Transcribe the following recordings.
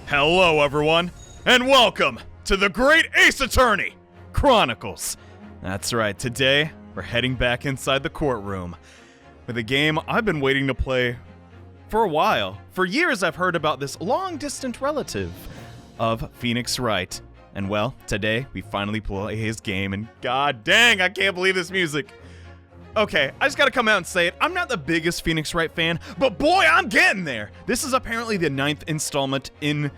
Hello, everyone, and welcome to the Great Ace Attorney, Chronicles. That's right, today we're heading back inside the courtroom with a game I've been waiting to play for a while. For years, I've heard about this long-distant relative of Phoenix Wright. And well, today we finally play his game, and god dang, I can't believe this music. Okay, I just gotta come out and say it. I'm not the biggest Phoenix Wright fan, but boy, I'm getting there. This is apparently the 9th installment in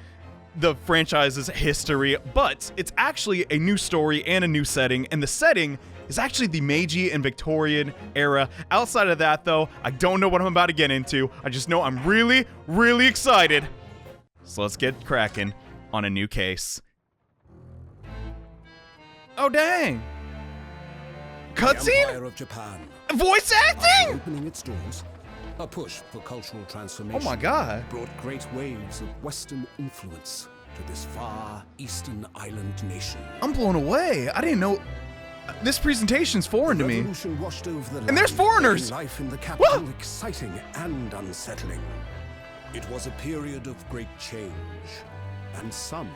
the franchise's history, but it's actually a new story and a new setting, and the setting is actually the Meiji and Victorian era. Outside of that, though, I don't know what I'm about to get into. I just know I'm really, really excited. So let's get cracking on a new case. Oh, dang. Cutscene? Empire of Japan. Voice acting? Opening its doors, a push for cultural transformation. Oh my god. Brought great waves of Western influence to this far eastern island nation. I'm blown away. I didn't know this presentation's foreign to me. Revolution washed over the land, And there's foreigners. making life in the capital Whoa. exciting and unsettling. It was a period of great change, and some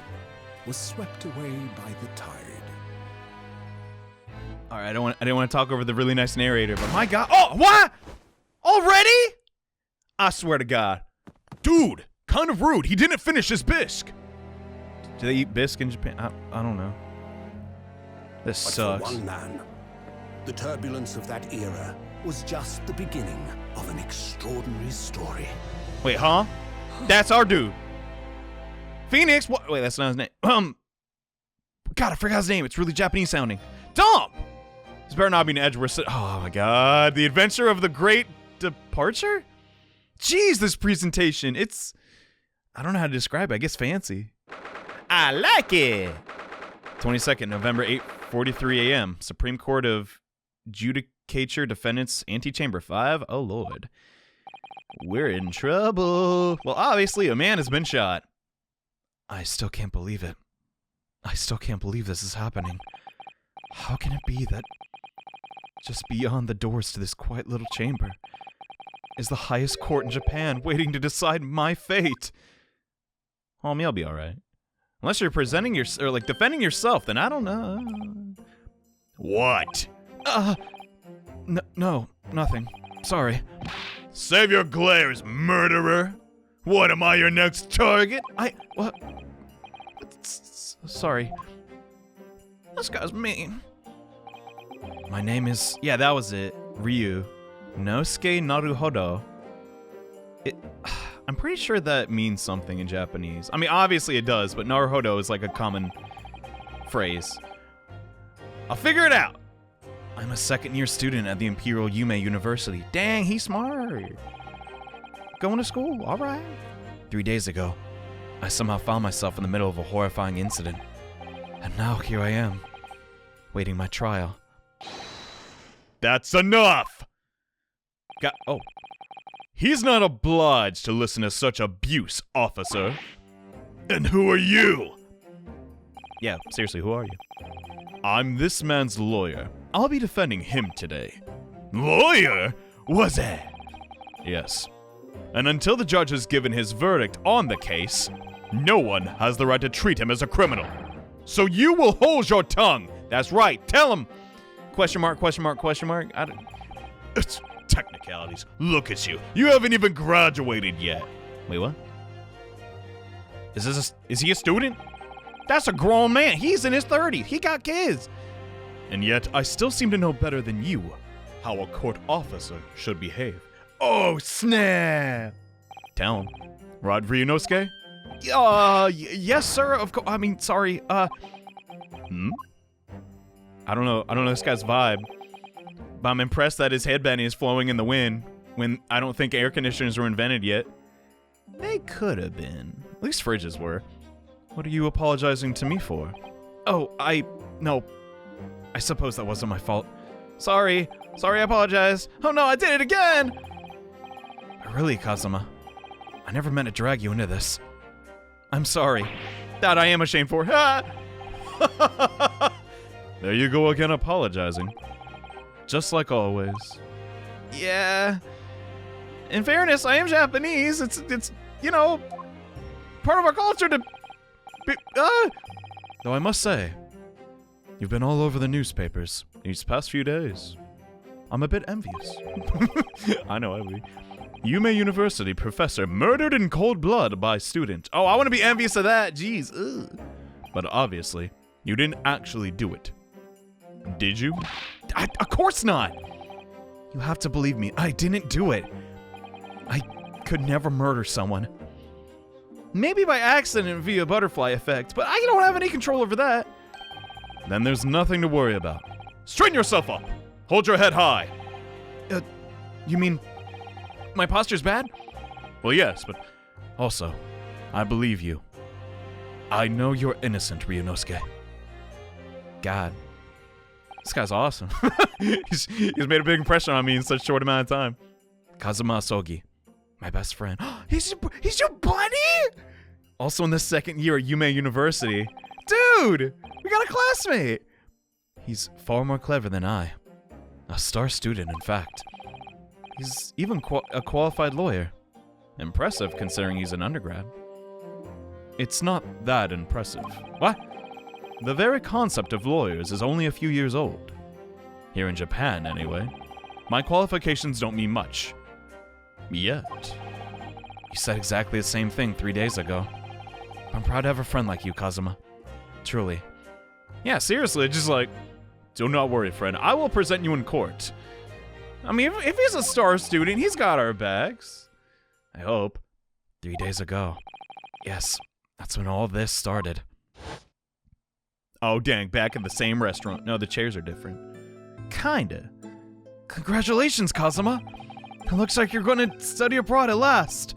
was swept away by the tide. All right, I didn't want to talk over the really nice narrator, but my god. Oh, what? Already? I swear to God. Dude, kind of rude. He didn't finish his bisque. Do they eat bisque in Japan? I don't know. This But sucks. for one man, the turbulence of that era was just the beginning of an extraordinary story. Wait, huh? That's our dude. Phoenix, what? Wait, that's not his name. God, I forgot his name. It's really Japanese sounding. Tom! This better not be an Edgeworth. Oh my god. The Adventure of the Great Departure? Jeez, this presentation. It's... I don't know how to describe it. I guess fancy. I like it. 22nd, November, 8:43 a.m. Supreme Court of Judicature Defendants, Antechamber 5. Oh, Lord. We're in trouble. Well, obviously, a man has been shot. I still can't believe it. I still can't believe this is happening. How can it be that just beyond the doors to this quiet little chamber is the highest court in Japan waiting to decide my fate? Homie, I'll be alright. Unless you're presenting your, or like defending yourself, then I don't know. What? No, nothing. Sorry. Save your glares, murderer. What, am I your next target? What? Sorry. This guy's mean. My name is... Yeah, that was it. Ryunosuke Naruhodo. I'm pretty sure that means something in Japanese. I mean, obviously it does, but Naruhodo is like a common phrase. I'll figure it out. I'm a second-year student at the Imperial Yume University. Dang, he's smart. Going to school, all right. 3 days ago, I somehow found myself in the middle of a horrifying incident. And now here I am, waiting my trial. That's enough! Oh. He's not obliged to listen to such abuse, officer. And who are you? Yeah, seriously, who are you? I'm this man's lawyer. I'll be defending him today. Lawyer? Was it? Yes. And until the judge has given his verdict on the case, no one has the right to treat him as a criminal. So you will hold your tongue. That's right. Tell him. Question mark, question mark, question mark. It's technicalities. Look at you. You haven't even graduated yet. Wait, what? Is he a student? That's a grown man. He's in his 30s. He got kids. And yet, I still seem to know better than you how a court officer should behave. Oh, snap. Tell him. Rod Ryunosuke? Yes, sir. Of course. I mean, sorry. I don't know this guy's vibe. But I'm impressed that his headband is flowing in the wind when I don't think air conditioners were invented yet. They could have been. At least fridges were. What are you apologizing to me for? Oh, no. I suppose that wasn't my fault. Sorry, I apologize. Oh no, I did it again! Really, Kazuma? I never meant to drag you into this. I'm sorry. That I am ashamed for. There you go again, apologizing. Just like always. Yeah. In fairness, I am Japanese. It's you know, part of our culture to be, Though I must say, you've been all over the newspapers these past few days. I'm a bit envious. I know, I would. Yume University professor murdered in cold blood by student. Oh, I want to be envious of that. Jeez. Ugh. But obviously, you didn't actually do it. Did you? Of course not. You have to believe me. I didn't do it. I could never murder someone. Maybe by accident via butterfly effect, but I don't have any control over that. Then there's nothing to worry about. Straighten yourself up. Hold your head high. You mean my posture's bad? Well, yes, but also, I believe you. I know you're innocent, Ryunosuke. God. This guy's awesome. he's made a big impression on me in such a short amount of time. Kazuma Asogi, my best friend. He's your buddy? Also in the second year at Yume University. Dude, we got a classmate. He's far more clever than I. A star student, in fact. He's even a qualified lawyer. Impressive, considering he's an undergrad. It's not that impressive. What? The very concept of lawyers is only a few years old. Here in Japan, anyway. My qualifications don't mean much. Yet. You said exactly the same thing 3 days ago. I'm proud to have a friend like you, Kazuma. Truly. Yeah, seriously, just like, do not worry, friend. I will present you in court. I mean, if he's a star student, he's got our bags. I hope. 3 days ago. Yes, that's when all this started. Oh, dang, back in the same restaurant. No, the chairs are different. Kinda. Congratulations, Kazuma. It looks like you're going to study abroad at last.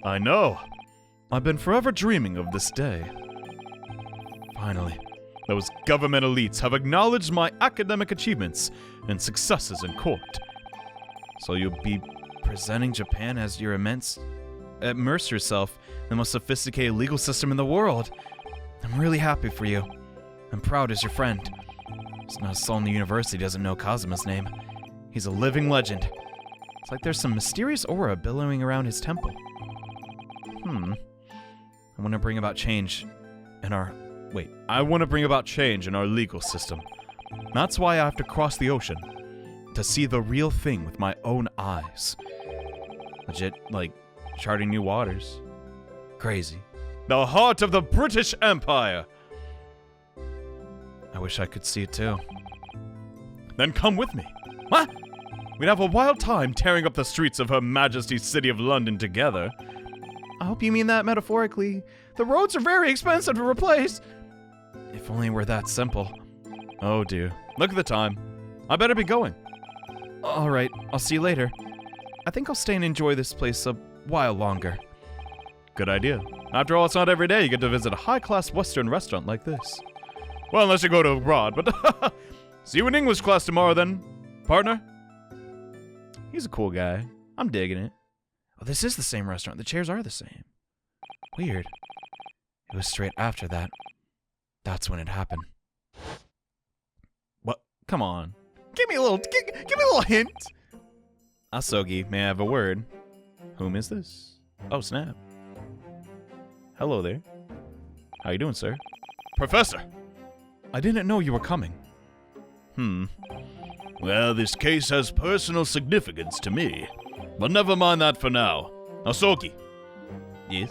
I know. I've been forever dreaming of this day. Finally, those government elites have acknowledged my academic achievements and successes in court. So you'll be presenting Japan as your immerse yourself in the most sophisticated legal system in the world. I'm really happy for you. I'm proud as your friend. There's not a soul in the university doesn't know Kazuma's name. He's a living legend. It's like there's some mysterious aura billowing around his temple. I want to bring about change in our legal system. That's why I have to cross the ocean. To see the real thing with my own eyes. Legit, like, charting new waters. Crazy. The heart of the British Empire! I wish I could see it too. Then come with me. What? We'd have a wild time tearing up the streets of Her Majesty's City of London together. I hope you mean that metaphorically. The roads are very expensive to replace. If only we're that simple. Oh dear. Look at the time. I better be going. Alright, I'll see you later. I think I'll stay and enjoy this place a while longer. Good idea. After all, it's not every day you get to visit a high-class Western restaurant like this. Well, unless you go to abroad, but see you in English class tomorrow then, partner. He's a cool guy. I'm digging it. Oh, this is the same restaurant. The chairs are the same. Weird. It was straight after that. That's when it happened. What? Come on. Give me a little hint. Asogi, may I have a word? Whom is this? Oh, snap. Hello there. How you doing, sir? Professor! I didn't know you were coming. Well, this case has personal significance to me. But never mind that for now. Asogi. Yes?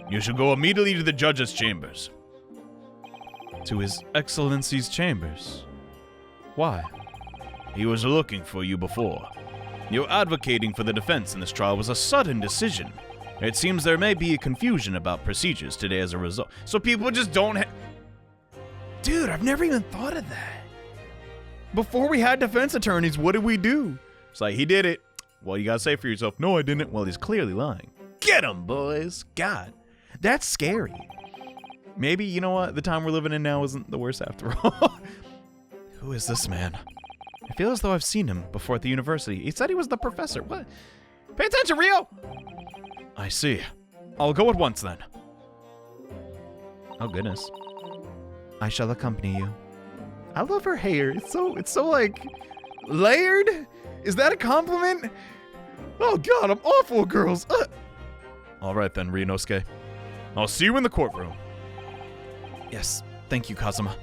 You should go immediately to the judge's chambers. To His Excellency's chambers? Why? He was looking for you before. Your advocating for the defense in this trial was a sudden decision. It seems there may be a confusion about procedures today as a result. So people just don't Dude, I've never even thought of that. Before we had defense attorneys, what did we do? It's like, he did it. Well, you gotta say for yourself, no, I didn't. Well, he's clearly lying. Get him, boys. God, that's scary. Maybe, you know what? The time we're living in now isn't the worst after all. Who is this man? I feel as though I've seen him before at the university. He said he was the professor. What? Pay attention, Rio! I see. I'll go at once then. Oh, goodness. I shall accompany you. I love her hair. It's so like layered. Is that a compliment? Oh God, I'm awful, girls. All right then, Ryunosuke. I'll see you in the courtroom. Yes, thank you, Kazuma.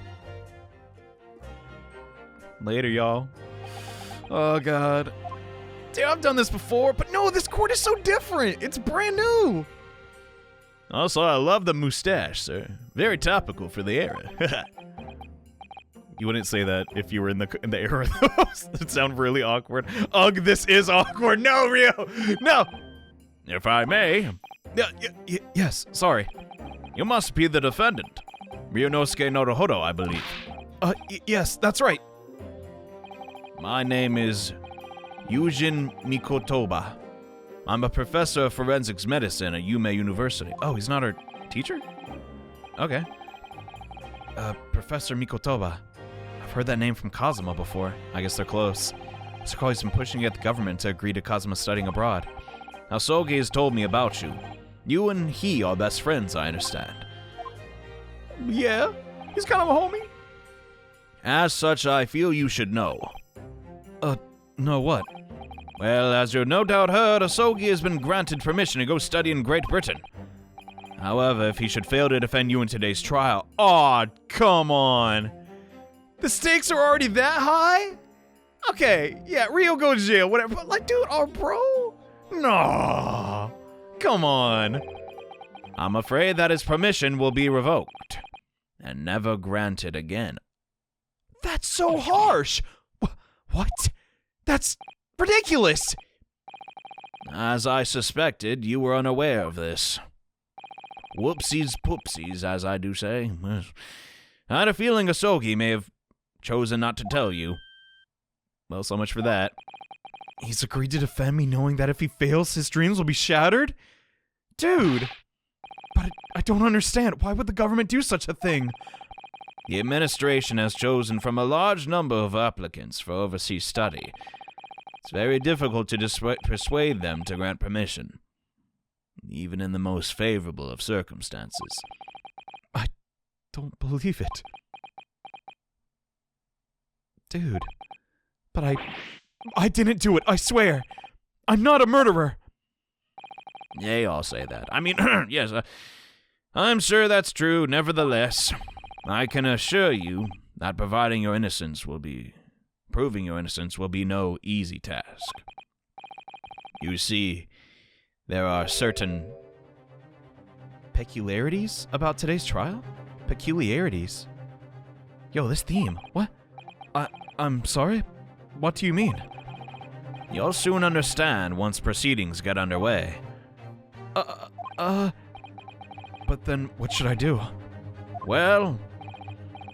Later, y'all. Oh, God. Dude, I've done this before, but no, this court is so different. It's brand new. Also, I love the mustache, sir. Very topical for the era. You wouldn't say that if you were in the era, though. That sound really awkward. Ugh, this is awkward. No, Ryo, no. If I may. Yes, sorry. You must be the defendant. Ryunosuke Naruhodo, I believe. Yes, that's right. My name is Yujin Mikotoba. I'm a professor of forensics medicine at Yume University. Oh, he's not our teacher? Okay. Professor Mikotoba. I've heard that name from Kazuma before. I guess they're close. Sakui's been pushing at the government to agree to Kazuma studying abroad. Now, Sogi has told me about you. You and he are best friends, I understand. Yeah, he's kind of a homie. As such, I feel you should know. Know what? Well, as you no doubt heard, Asogi has been granted permission to go study in Great Britain. However, if he should fail to defend you in today's trial... Aw, come on. The stakes are already that high? Okay, yeah, Ryo go to jail, whatever, but like, dude, our bro? No. Come on. I'm afraid that his permission will be revoked and never granted again. That's so harsh. What? That's ridiculous. As I suspected, you were unaware of this. Whoopsies poopsies, as I do say. I had a feeling Asogi may have chosen not to tell you. Well, so much for that. He's agreed to defend me knowing that if he fails, his dreams will be shattered? Dude! But I don't understand. Why would the government do such a thing? The administration has chosen from a large number of applicants for overseas study. It's very difficult to persuade them to grant permission, even in the most favorable of circumstances. I don't believe it. Dude, but I didn't do it, I swear. I'm not a murderer. They all say that. I mean, yes, I'm sure that's true. Nevertheless, I can assure you that proving your innocence will be no easy task. You see, there are certain peculiarities about today's trial? Peculiarities? Yo, this theme. What? I'm sorry? What do you mean? You'll soon understand once proceedings get underway. But then what should I do? Well,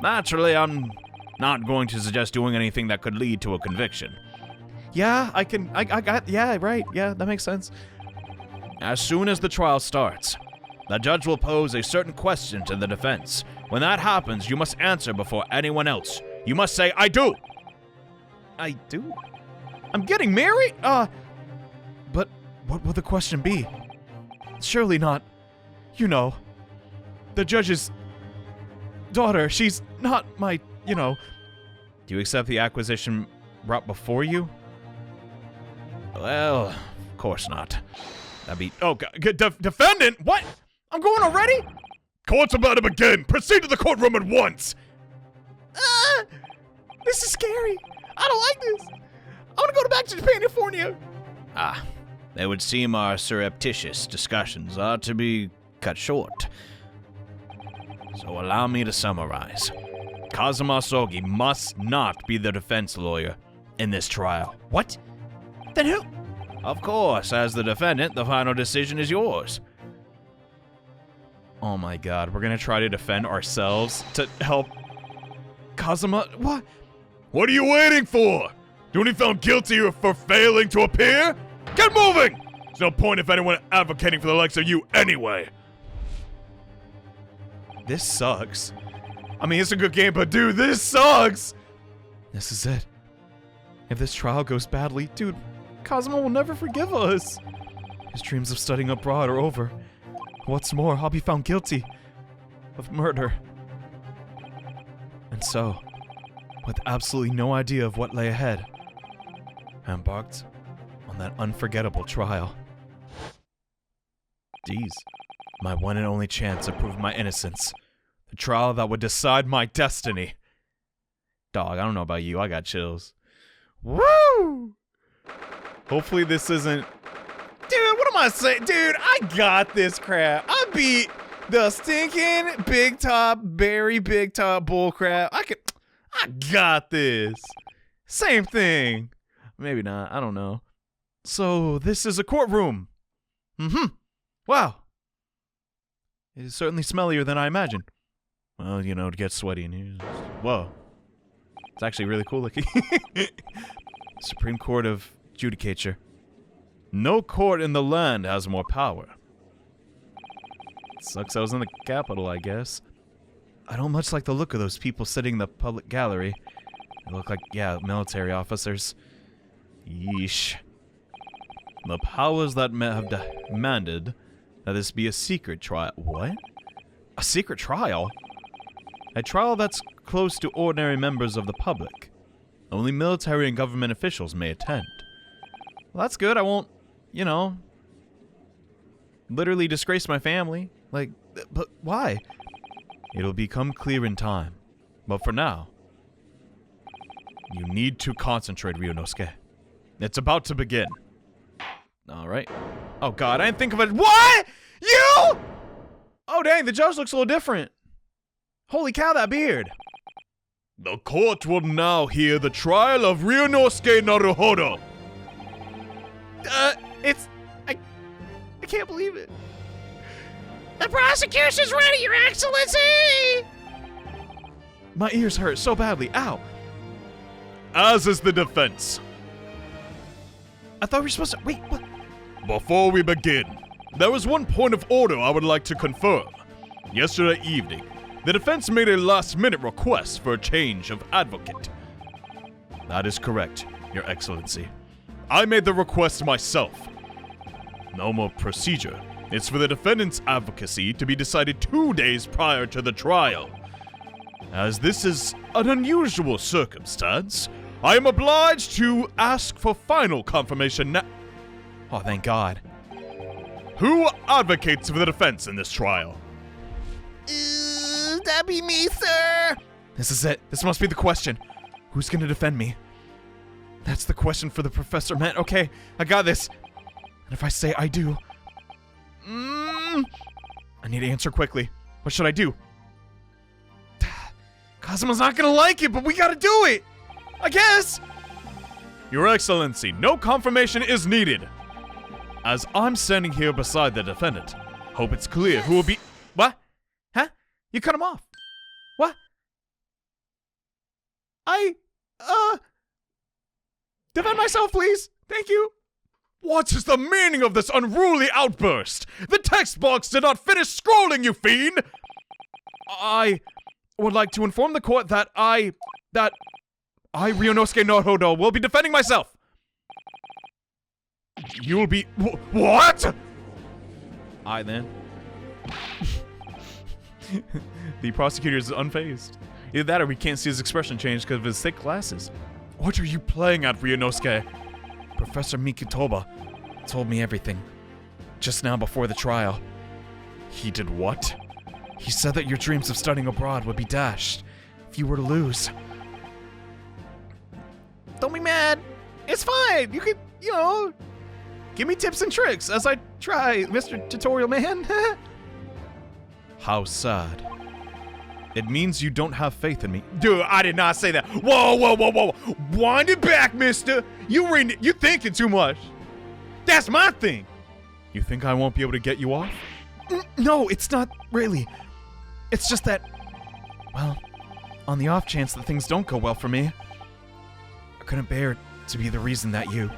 naturally, I'm not going to suggest doing anything that could lead to a conviction. Yeah, yeah, right, yeah, that makes sense. As soon as the trial starts, the judge will pose a certain question to the defense. When that happens, you must answer before anyone else. You must say, I do! I do? I'm getting married? But what will the question be? Surely not, the judge's daughter. She's not my, Do you accept the acquisition brought before you? Well, of course not. That'd be... Oh, God. Defendant? What? I'm going already? Court's about to begin. Proceed to the courtroom at once. This is scary. I don't like this. I want to go back to Japan, California. It would seem our surreptitious discussions are to be cut short. So allow me to summarize. Kazuma Sogi must not be the defense lawyer in this trial. What? Then who? Of course, as the defendant, the final decision is yours. Oh my God, we're gonna try to defend ourselves to help Kazuma? What? What are you waiting for? You only found guilty for failing to appear? Get moving! There's no point if anyone advocating for the likes of you anyway. This sucks. I mean, it's a good game, but dude, this sucks! This is it. If this trial goes badly, dude, Kazuma will never forgive us. His dreams of studying abroad are over. What's more, I'll be found guilty of murder. And so, with absolutely no idea of what lay ahead, I embarked on that unforgettable trial. Jeez. My one and only chance to prove my innocence. The trial that would decide my destiny. Dog, I don't know about you, I got chills. Woo! Hopefully this isn't... Dude, what am I saying? Dude, I got this crap. I beat the stinking big top, very big top bull crap. I got this. Same thing. Maybe not, I don't know. So, this is a courtroom. Wow. It is certainly smellier than I imagined. Well, you know, it gets sweaty in here. Whoa. It's actually really cool looking. Supreme Court of Judicature. No court in the land has more power. Sucks I was in the capital, I guess. I don't much like the look of those people sitting in the public gallery. They look like, yeah, military officers. Yeesh. The powers that have demanded that this be a secret trial. What? A secret trial? A trial that's close to ordinary members of the public. Only military and government officials may attend. Well, that's good. I won't, you know, literally disgrace my family. Like, but why? It'll become clear in time. But for now, you need to concentrate, Ryunosuke. It's about to begin. Alright. Oh god, I didn't think of it. What?! You?! Oh dang, the judge looks a little different. Holy cow, that beard. The court will now hear the trial of Ryunosuke Naruhodo. I can't believe it. The prosecution's ready, Your Excellency! My ears hurt so badly. Ow. As is the defense. I thought we were supposed to... Wait, what? Before we begin, there is one point of order I would like to confirm. Yesterday evening, the defense made a last-minute request for a change of advocate. That is correct, Your Excellency. I made the request myself. Normal procedure is for the defendant's advocacy to be decided 2 days prior to the trial. As this is an unusual circumstance, I am obliged to ask for final confirmation now. Oh, thank God. Who advocates for the defense in this trial? That be me, sir! This is it. This must be the question. Who's gonna defend me? That's the question for the professor, man. Okay, I got this. And if I say I do... I need to answer quickly. What should I do? Kazuma's not gonna like it, but we gotta do it! I guess! Your Excellency, no confirmation is needed. As I'm standing here beside the defendant, hope it's clear who will be... What? Huh? You cut him off. What? Defend myself, please. Thank you. What is the meaning of this unruly outburst? The text box did not finish scrolling, you fiend! I would like to inform the court that I, Ryunosuke Naruhodo, will be defending myself. You'll be... What?! I then. The prosecutor is unfazed. Either that or we can't see his expression change because of his thick glasses. What are you playing at, Ryunosuke? Professor Mikutoba told me everything. Just now before the trial. He did what? He said that your dreams of studying abroad would be dashed if you were to lose. Don't be mad. It's fine. You could, you know, give me tips and tricks as I try, Mr. Tutorial Man. How sad. It means you don't have faith in me. Dude, I did not say that. Whoa, whoa, whoa, whoa. Wind it back, mister. You thinking too much. That's my thing. You think I won't be able to get you off? No, it's not really. It's just that, well, on the off chance that things don't go well for me, I couldn't bear to be the reason that you...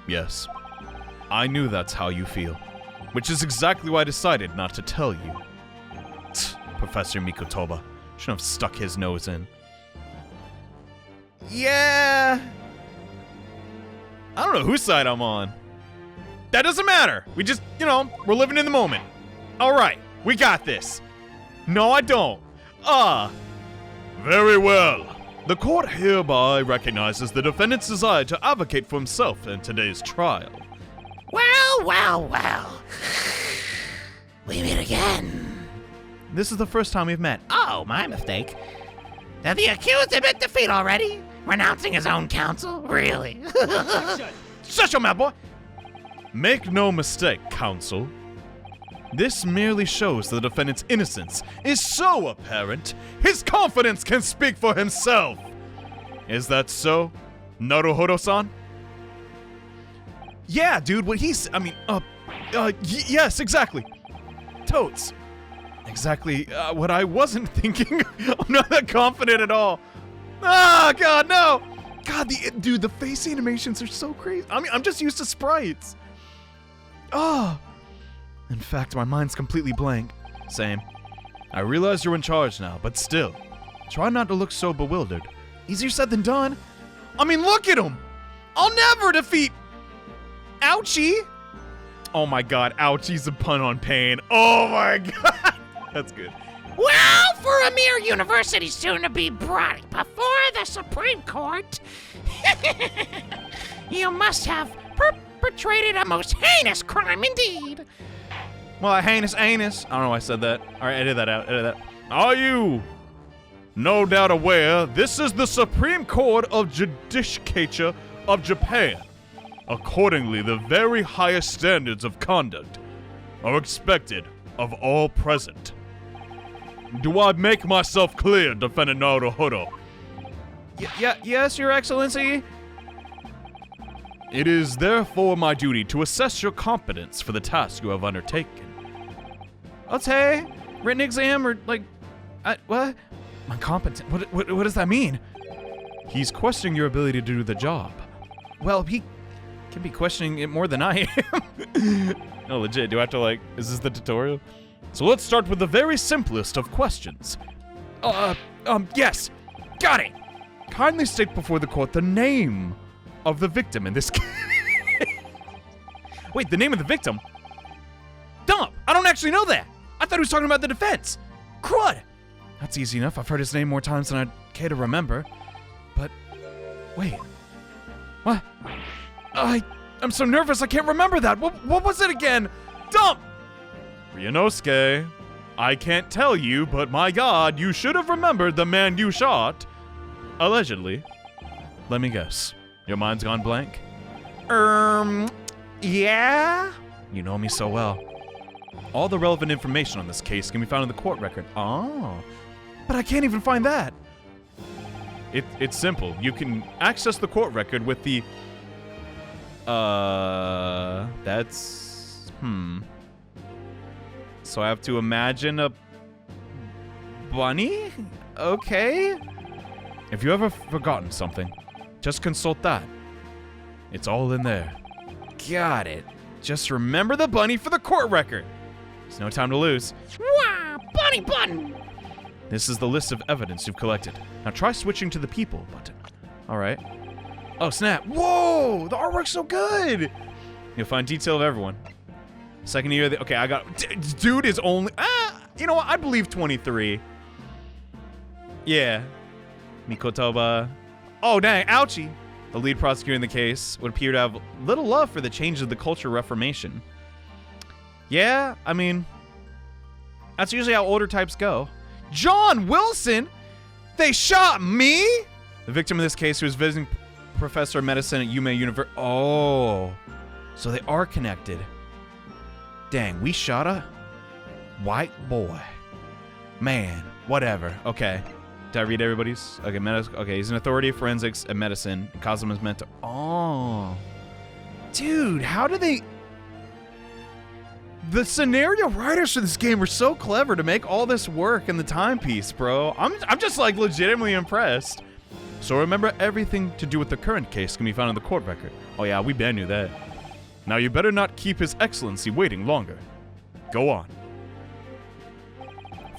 Yes, I knew that's how you feel. Which is exactly why I decided not to tell you. Professor Mikutoba shouldn't have stuck his nose in. Yeah. I don't know whose side I'm on. That doesn't matter. We just, you know, we're living in the moment. Alright, we got this. No, I don't. Very well. The court hereby recognizes the defendant's desire to advocate for himself in today's trial. Well, well, well. We meet again. This is the first time we've met. Oh, my mistake. Did the accused admit defeat already? Renouncing his own counsel? Really? Shut your mouth, boy! Make no mistake, counsel. This merely shows the defendant's innocence is so apparent, his confidence can speak for himself. Is that so, Naruhodo-san? Yeah, dude, what he's, yes, exactly. Totes. Exactly what I wasn't thinking. I'm not that confident at all. Ah, God, no! God, dude, the face animations are so crazy. I mean, I'm just used to sprites. Oh. In fact, my mind's completely blank. Same. I realize you're in charge now, but still, try not to look so bewildered. Easier said than done. I mean, look at him! I'll never defeat... Ouchie! Oh my god, ouchie's a pun on pain. Oh my god! That's good. Well, for a mere university student to be brought before the Supreme Court, you must have perpetrated a most heinous crime indeed. Well, a heinous anus. I don't know why I said that. Alright, edit that out, edit that. Are you no doubt aware this is the Supreme Court of Judicature of Japan? Accordingly, the very highest standards of conduct are expected of all present. Do I make myself clear, Defendant Naruhodo? Yes, Your Excellency. It is therefore my duty to assess your competence for the task you have undertaken. Okay, written exam or what? My competence? What does that mean? He's questioning your ability to do the job. Well, he can be questioning it more than I am. No, legit, do I have to is this the tutorial? So let's start with the very simplest of questions. Yes, got it. Kindly state before the court the name of the victim in this case. Wait, the name of the victim? Dump, I don't actually know that. I thought he was talking about the defense. Crud. That's easy enough. I've heard his name more times than I'd care to remember. But, wait. What? I'm so nervous I can't remember that. What was it again? Dump! Ryunosuke, I can't tell you, but my god, you should have remembered the man you shot. Allegedly. Let me guess. Your mind's gone blank? Yeah? You know me so well. All the relevant information on this case can be found in the court record. Oh. But I can't even find that. It's simple. You can access the court record with the... that's... So I have to imagine a... bunny? Okay. If you ever forgotten something, just consult that. It's all in there. Got it. Just remember the bunny for the court record. There's no time to lose. Wow, bunny button! This is the list of evidence you've collected. Now try switching to the people button. Alright. Oh, snap. Whoa! The artwork's so good! You'll find detail of everyone. Second year, okay, I got... Dude is only... you know what? I believe 23. Yeah. Mikotoba. Oh, dang, ouchie! The lead prosecutor in the case would appear to have little love for the changes of the culture reformation. Yeah, I mean... That's usually how older types go. John Wilson? They shot me? The victim in this case, who was visiting professor of medicine at Yume University. Oh, so they are connected. Dang, we shot a white boy. Man, whatever. Okay. Did I read everybody's? Okay, okay, he's an authority of forensics and medicine. Kazuma's mentor. Oh. Dude, how do they... The scenario writers for this game were so clever to make all this work in the timepiece, bro. I'm just legitimately impressed. So remember, everything to do with the current case can be found in the court record. Oh yeah, we knew that. Now you better not keep His Excellency waiting longer. Go on.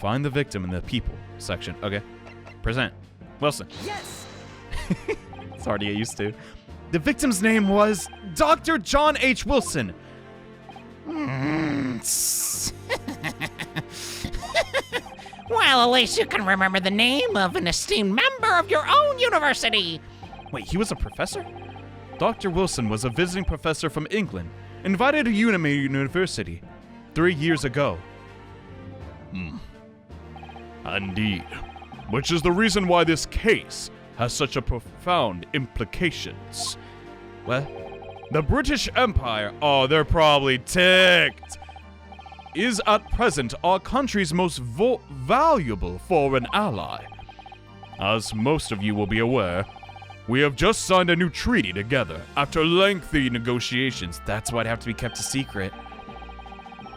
Find the victim in the people section. Okay. Present. Wilson. Yes! It's hard to get used to. The victim's name was Dr. John H. Wilson. Well, at least you can remember the name of an esteemed member of your own university. Wait, he was a professor? Dr. Wilson was a visiting professor from England invited to Yume University 3 years ago. Indeed. Which is the reason why this case has such a profound implications. Well, the British Empire, oh, they're probably ticked, is at present our country's most valuable foreign ally. As most of you will be aware, we have just signed a new treaty together after lengthy negotiations. That's why it'd have to be kept a secret.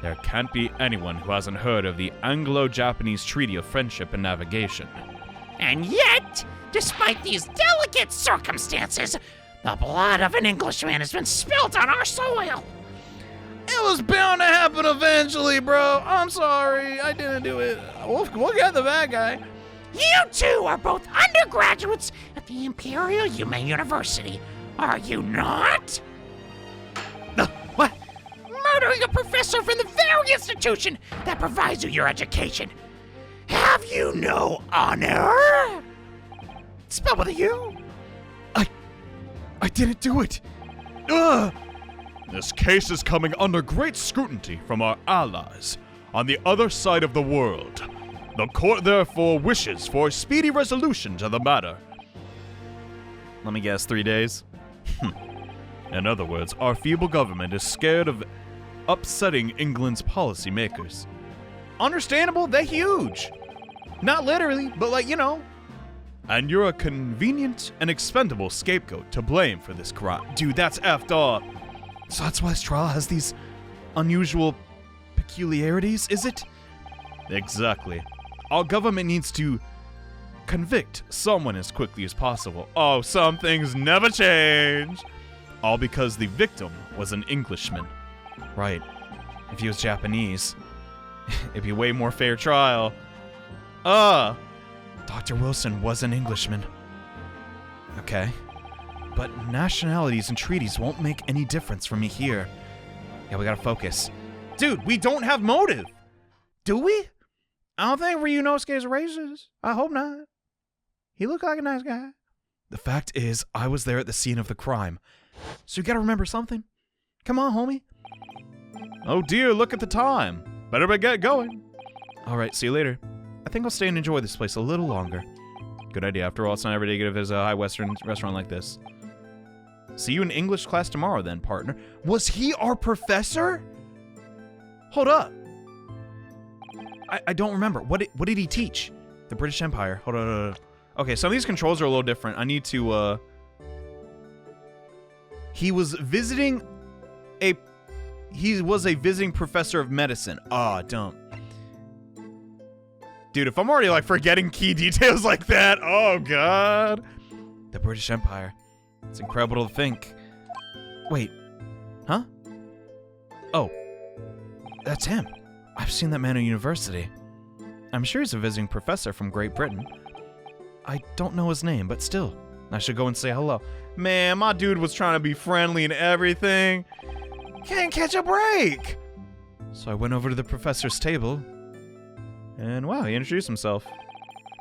There can't be anyone who hasn't heard of the Anglo-Japanese Treaty of Friendship and Navigation. And yet, despite these delicate circumstances, the blood of an Englishman has been spilt on our soil. It was bound to happen eventually, bro. I'm sorry. I didn't do it. We'll get the bad guy. You two are both undergraduates at the Imperial Yume University, are you not? What? Murdering a professor from the very institution that provides you your education. Have you no honor? Spelled with a U? I didn't do it. Ugh. This case is coming under great scrutiny from our allies on the other side of the world. The court therefore wishes for a speedy resolution to the matter. Let me guess, 3 days? In other words, our feeble government is scared of upsetting England's policymakers. Understandable, they're huge. Not literally, but like, you know. And you're a convenient and expendable scapegoat to blame for this crime. Dude, that's effed up. So that's why this trial has these unusual peculiarities, is it? Exactly. Our government needs to convict someone as quickly as possible. Oh, some things never change. All because the victim was an Englishman. Right. If he was Japanese, it'd be a way more fair trial. Dr. Wilson was an Englishman. Okay. But nationalities and treaties won't make any difference for me here. Yeah, we gotta focus. Dude, we don't have motive! Do we? I don't think Ryunosuke is racist. I hope not. He looked like a nice guy. The fact is, I was there at the scene of the crime. So you gotta remember something. Come on, homie. Oh dear, look at the time. Better get going. Alright, see you later. I think I'll stay and enjoy this place a little longer. Good idea. After all, it's not every day to visit a high Western restaurant like this. See you in English class tomorrow then, partner. Was he our professor? Hold up. I don't remember. What did he teach? The British Empire. Hold on. Okay, some of these controls are a little different. I need to, He was a visiting professor of medicine. Dumb. Dude, if I'm already, like, forgetting key details like that, oh, God. The British Empire. It's incredible to think. Wait. Huh? Oh. That's him. I've seen that man at university. I'm sure he's a visiting professor from Great Britain. I don't know his name, but still. I should go and say hello. Man, my dude was trying to be friendly and everything. Can't catch a break. So I went over to the professor's table. And wow, he introduced himself.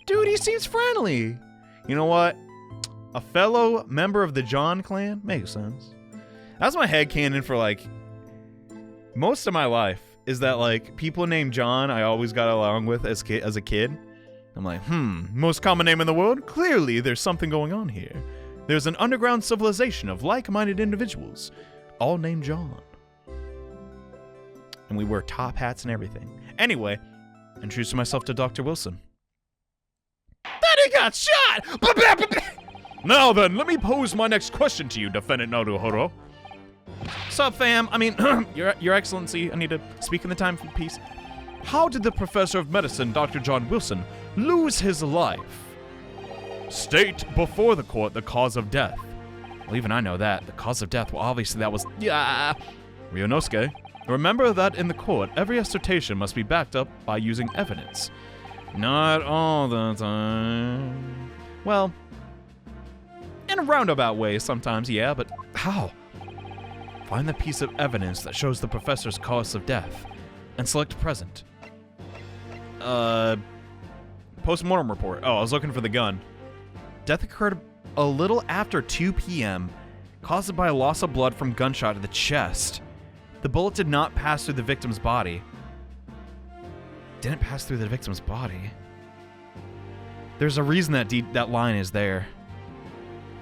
Dude, he seems friendly. You know what? A fellow member of the John clan? Makes sense. That's my headcanon for, like, most of my life, is that, like, people named John I always got along with as a kid. I'm like, most common name in the world? Clearly, there's something going on here. There's an underground civilization of like-minded individuals, all named John. And we wear top hats and everything. Anyway, introducing myself to Dr. Wilson. That he got shot! Now then, let me pose my next question to you, Defendant Naruhodo. Sup, fam? I mean, Your Excellency, I need to speak in the time for peace. How did the Professor of Medicine, Dr. John Wilson, lose his life? State before the court the cause of death. Well, even I know that. The cause of death, well, obviously that was... Ryunosuke, remember that in the court, every assertion must be backed up by using evidence. Not all the time. Well, in a roundabout way sometimes, yeah, but how? Find the piece of evidence that shows the professor's cause of death, and select present. Post-mortem report. Oh, I was looking for the gun. Death occurred a little after 2 p.m., caused by a loss of blood from gunshot to the chest. The bullet did not pass through the victim's body. Didn't pass through the victim's body. There's a reason that that line is there.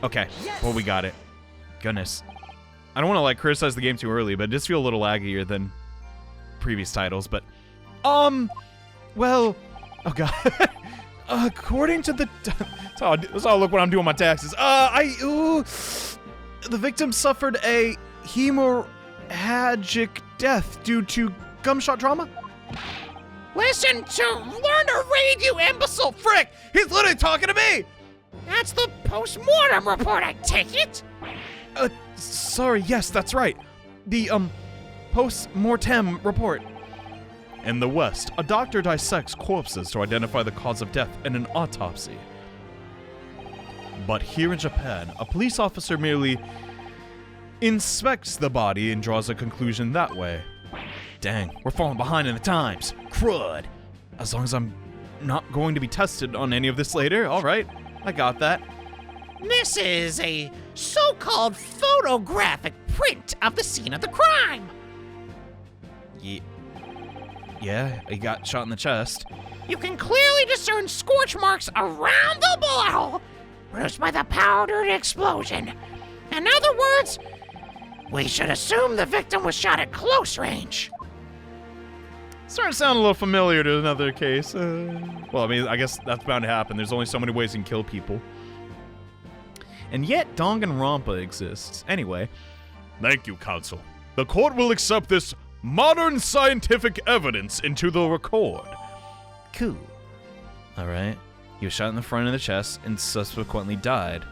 Okay, well, we got it. Goodness. I don't want to, like, criticize the game too early, but it does feel a little laggier than previous titles, but... well... Oh, God. According to the... That's how I look when I'm doing my taxes. The victim suffered a hemorrhagic death due to gunshot trauma? Listen to learn to read, you imbecile! Frick! He's literally talking to me! That's the post-mortem report, I take it? Sorry, yes, that's right. The, post-mortem report. In the West, a doctor dissects corpses to identify the cause of death in an autopsy. But here in Japan, a police officer merely inspects the body and draws a conclusion that way. Dang, we're falling behind in the times. Crud. As long as I'm not going to be tested on any of this later, alright. I got that. This is a so-called photographic print of the scene of the crime. Yeah, he got shot in the chest. You can clearly discern scorch marks around the bullet hole produced by the powdered explosion. In other words, we should assume the victim was shot at close range. Starting to sound a little familiar to another case. Well, I mean, I guess that's bound to happen. There's only so many ways you can kill people. And yet, Danganronpa exists. Anyway. Thank you, counsel. The court will accept this modern scientific evidence into the record. Cool. Alright. He was shot in the front of the chest and subsequently died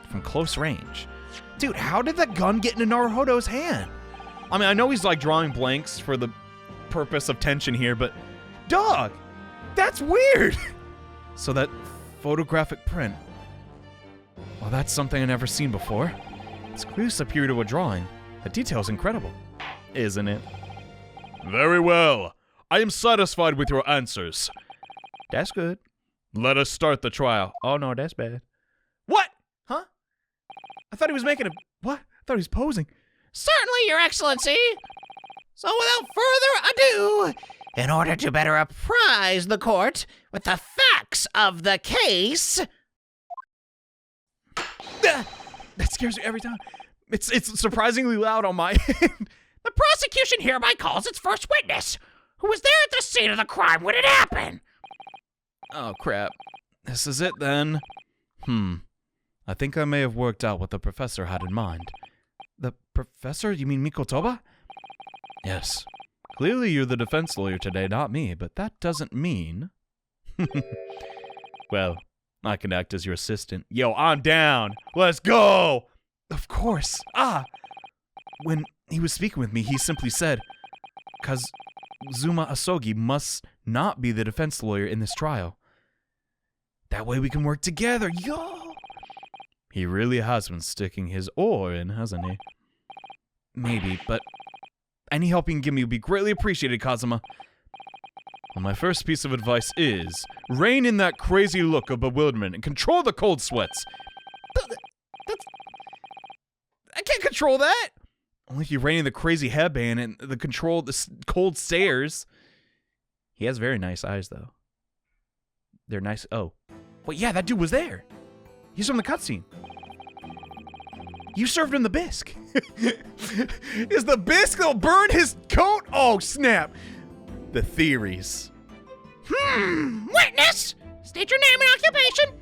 from close range. Dude, how did that gun get into Naruhodo's hand? I mean, I know he's like drawing blanks for the purpose of tension here, but dog, that's weird. So that photographic print, well, that's something I've never seen before. It's clearly superior to a drawing. The detail's incredible, isn't it? Very well. I am satisfied with your answers. That's good. Let us start the trial. Oh no, that's bad. What? Huh? I thought he was making a... What? I thought he was posing. Certainly, Your Excellency. So without further ado, in order to better apprise the court with the facts of the case... That scares me every time. It's surprisingly loud on my end. The prosecution hereby calls its first witness, who was there at the scene of the crime when it happened. Oh, crap. This is it, then. I think I may have worked out what the professor had in mind. The professor? You mean Mikotoba? Yes. Clearly you're the defense lawyer today, not me, but that doesn't mean... Well, I can act as your assistant. Yo, I'm down. Let's go! Of course. When he was speaking with me, he simply said, Kazuma Asogi must not be the defense lawyer in this trial. That way we can work together, yo! He really has been sticking his oar in, hasn't he? Maybe, but any help you can give me would be greatly appreciated, Kazuma. Well, my first piece of advice is, rein in that crazy look of bewilderment and control the cold sweats. I can't control that! Only if you rein in the crazy headband and the cold stares. He has very nice eyes, though. They're nice. Oh. Well, yeah, that dude was there. He's from the cutscene. You served him the bisque. Is the bisque that'll burn his coat? Oh, snap. The theories. Witness! State your name and occupation.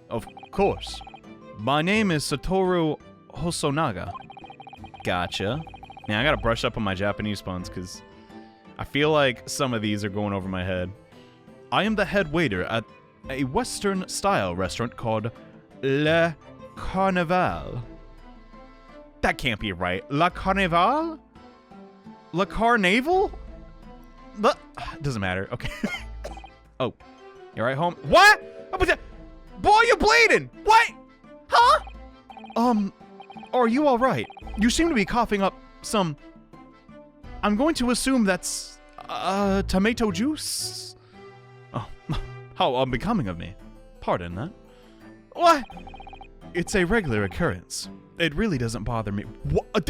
Of course. My name is Satoru Hosonaga. Gotcha. Yeah, I gotta brush up on my Japanese puns, because I feel like some of these are going over my head. I am the head waiter at a Western-style restaurant called Le Carnaval. That can't be right. La Carnaval? La Carnaval? But doesn't matter. Okay. Oh, you alright, home? What? Boy, you're bleeding. What? Huh? Are you alright? You seem to be coughing up some... I'm going to assume that's... tomato juice? Oh, how unbecoming of me. Pardon that. What? It's a regular occurrence. It really doesn't bother me. What?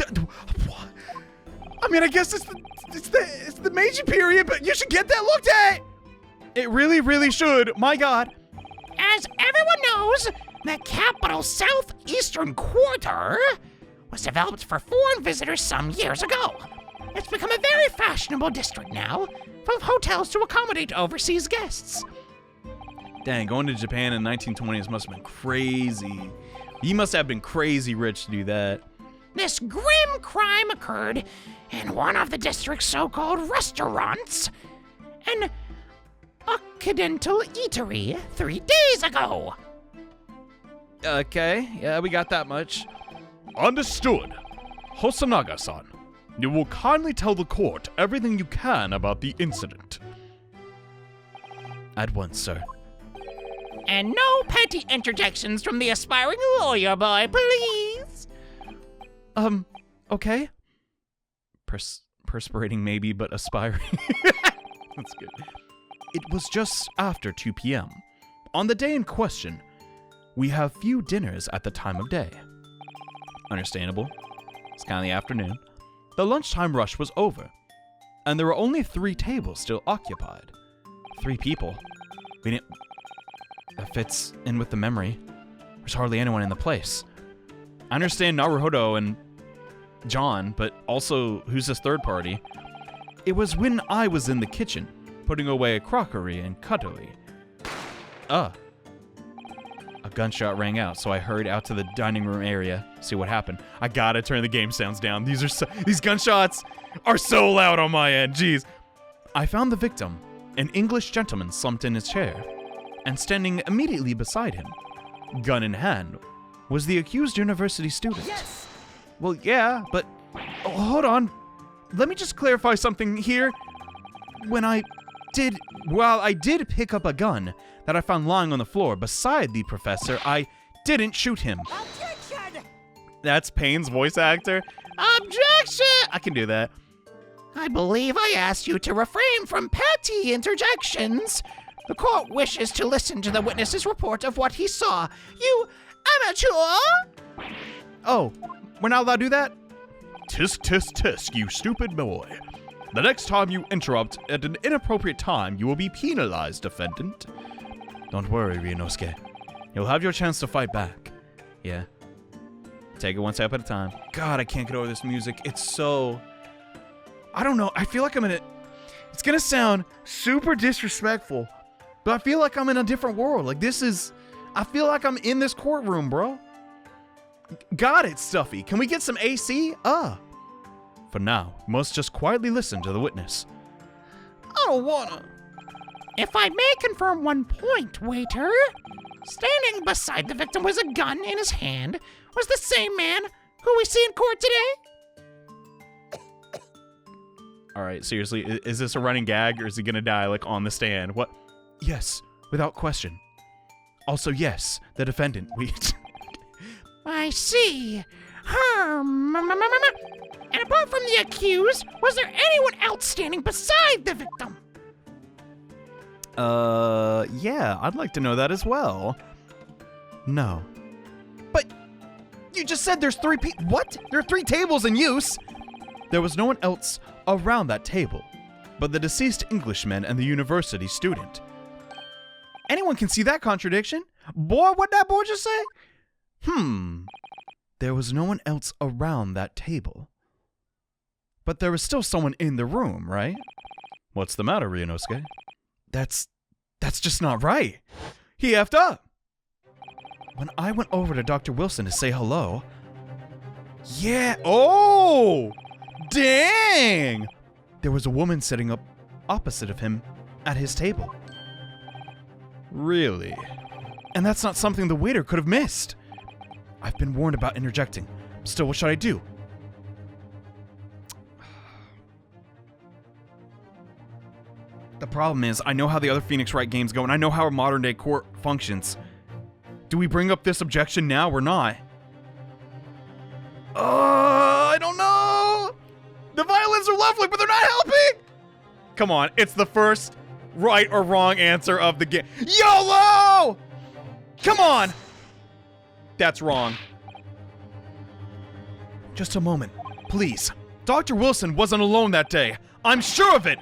I mean, I guess it's the Meiji period, but you should get that looked at. It really, really should. My God. As everyone knows, the capital southeastern quarter was developed for foreign visitors some years ago. It's become a very fashionable district now, full of hotels to accommodate overseas guests. Dang, going to Japan in the 1920s must have been crazy. You must have been crazy rich to do that. This grim crime occurred in one of the district's so-called restaurants, an Occidental eatery 3 days ago. Okay, yeah, we got that much. Understood. Hosonaga-san, you will kindly tell the court everything you can about the incident. At once, sir. And no petty interjections from the aspiring lawyer boy, please. Okay. Perspirating maybe, but aspiring. That's good. It was just after 2 p.m. On the day in question, we have few dinners at the time of day. Understandable. It's kind of the afternoon. The lunchtime rush was over, and there were only 3 tables still occupied. 3 people. We didn't... That fits in with the memory. There's hardly anyone in the place. I understand Naruhodo and John, but also, who's this third party? It was when I was in the kitchen, putting away crockery and cutlery. A gunshot rang out, so I hurried out to the dining room area, see what happened. I gotta turn the game sounds down. These gunshots are so loud on my end, jeez. I found the victim, an English gentleman slumped in his chair, and standing immediately beside him, gun in hand, was the accused university student. Yes! Well, yeah, but hold on. Let me just clarify something here. While I did pick up a gun that I found lying on the floor beside the professor, I didn't shoot him. Objection! That's Payne's voice actor. Objection! I can do that. I believe I asked you to refrain from petty interjections. The court wishes to listen to the witness's report of what he saw. You amateur! Oh, we're not allowed to do that? Tisk, tisk, tisk, you stupid boy. The next time you interrupt at an inappropriate time, you will be penalized, defendant. Don't worry, Ryunosuke. You'll have your chance to fight back. Yeah. Take it one step at a time. God, I can't get over this music. It's so... I don't know. I feel like I'm in a... It's gonna sound super disrespectful, but I feel like I'm in a different world. Like, this is... I feel like I'm in this courtroom, bro. God, it's stuffy. Can we get some AC? For now, you must just quietly listen to the witness. I don't wanna. If I may confirm one point, waiter. Standing beside the victim with a gun in his hand was the same man who we see in court today. All right, seriously, is this a running gag or is he gonna die, like, on the stand? What? Yes, without question. Also, yes, the defendant, I see. And apart from the accused, was there anyone else standing beside the victim? Yeah, I'd like to know that as well. No. But you just said there's 3 people. What? There are 3 tables in use. There was no one else around that table, but the deceased Englishman and the university student. Anyone can see that contradiction. Boy, what'd that boy just say? There was no one else around that table. But there was still someone in the room, right? What's the matter, Ryunosuke? That's just not right. He effed up. When I went over to Dr. Wilson to say hello... Yeah, oh! Dang! There was a woman sitting up opposite of him at his table. Really? And that's not something the waiter could have missed. I've been warned about interjecting. Still, what should I do? The problem is, I know how the other Phoenix Wright games go, and I know how a modern-day court functions. Do we bring up this objection now or not? I don't know! The violins are lovely, but they're not helping! Come on, it's the first right or wrong answer of the game. YOLO! Come on! That's wrong. Just a moment, please. Dr. Wilson wasn't alone that day. I'm sure of it.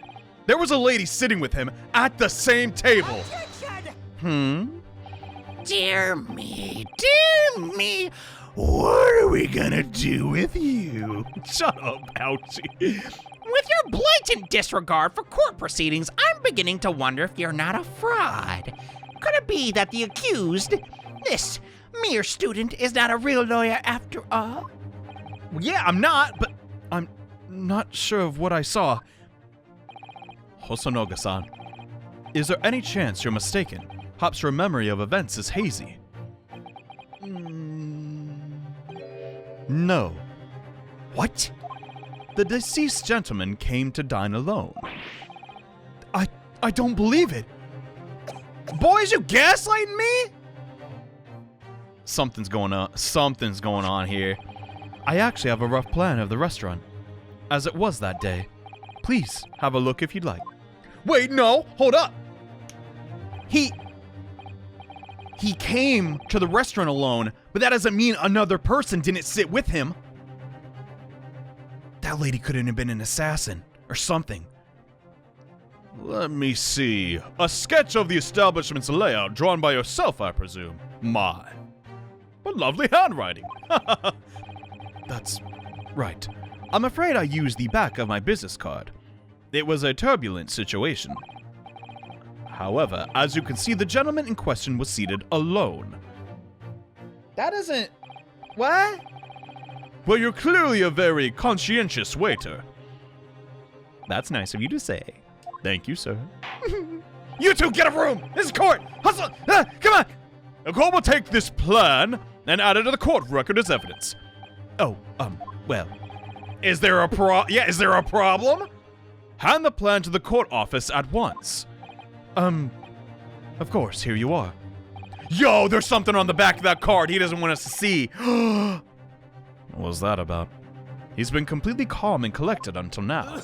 There was a lady sitting with him at the same table. Dear me, dear me. What are we gonna do with you? Shut up, Ouchie. With your blatant disregard for court proceedings, I'm beginning to wonder if you're not a fraud. Could it be that the accused, this mere student, is not a real lawyer after all? Yeah, I'm not, but I'm not sure of what I saw. Hosonoga-san, is there any chance you're mistaken? Perhaps your memory of events is hazy. No. What? The deceased gentleman came to dine alone. I don't believe it. Boys, you gaslighting me? Something's going on here. I actually have a rough plan of the restaurant, as it was that day. Please, have a look if you'd like. Wait, no, hold up. He came to the restaurant alone, but that doesn't mean another person didn't sit with him. That lady couldn't have been an assassin or something. Let me see. A sketch of the establishment's layout drawn by yourself, I presume. My. But lovely handwriting. That's right. I'm afraid I used the back of my business card. It was a turbulent situation. However, as you can see, the gentleman in question was seated alone. That isn't... What? Well, you're clearly a very conscientious waiter. That's nice of you to say. Thank you, sir. You two, get a room! This is court! Hustle! Come on! The court will take this plan and add it to the court record as evidence. Oh, well. Is there a problem? Hand the plan to the court office at once. Of course, here you are. Yo, there's something on the back of that card he doesn't want us to see. What was that about? He's been completely calm and collected until now.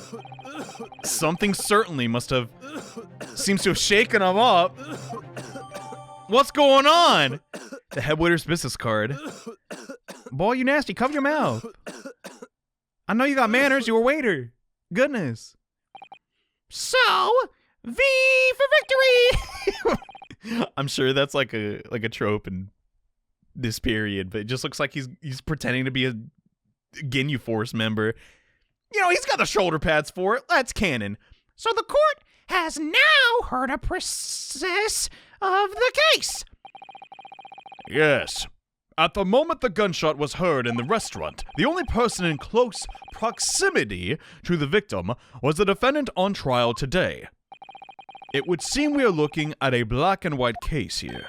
Something certainly seems to have shaken him up. What's going on? The head waiter's business card. Boy, you nasty, cover your mouth. I know you got manners, you're a waiter. Goodness. So, V for victory! I'm sure that's like a trope in this period, but it just looks like he's pretending to be a Ginyu Force member. You know, he's got the shoulder pads for it. That's canon. So the court has now heard a process of the case. Yes. At the moment the gunshot was heard in the restaurant, the only person in close proximity to the victim was the defendant on trial today. It would seem we are looking at a black and white case here.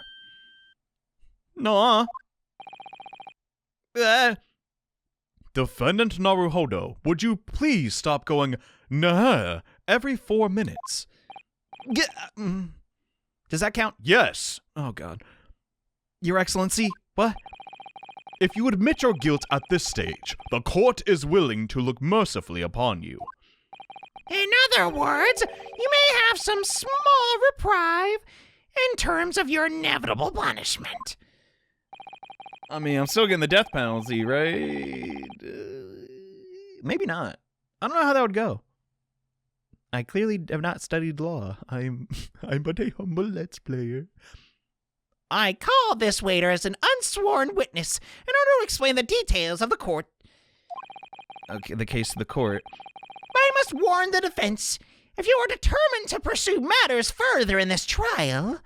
Nuh-uh. Defendant Naruhodo, would you please stop going nah every 4 minutes? Does that count? Yes. Oh, God. Your Excellency, what? If you admit your guilt at this stage, the court is willing to look mercifully upon you. In other words, you may have some small reprieve in terms of your inevitable punishment. I mean, I'm still getting the death penalty, right? Maybe not. I don't know how that would go. I clearly have not studied law. I'm but a humble Let's Player. I call this waiter as an unsworn witness in order to explain the details of the court. Okay, the case of the court. But I must warn the defense, if you are determined to pursue matters further in this trial,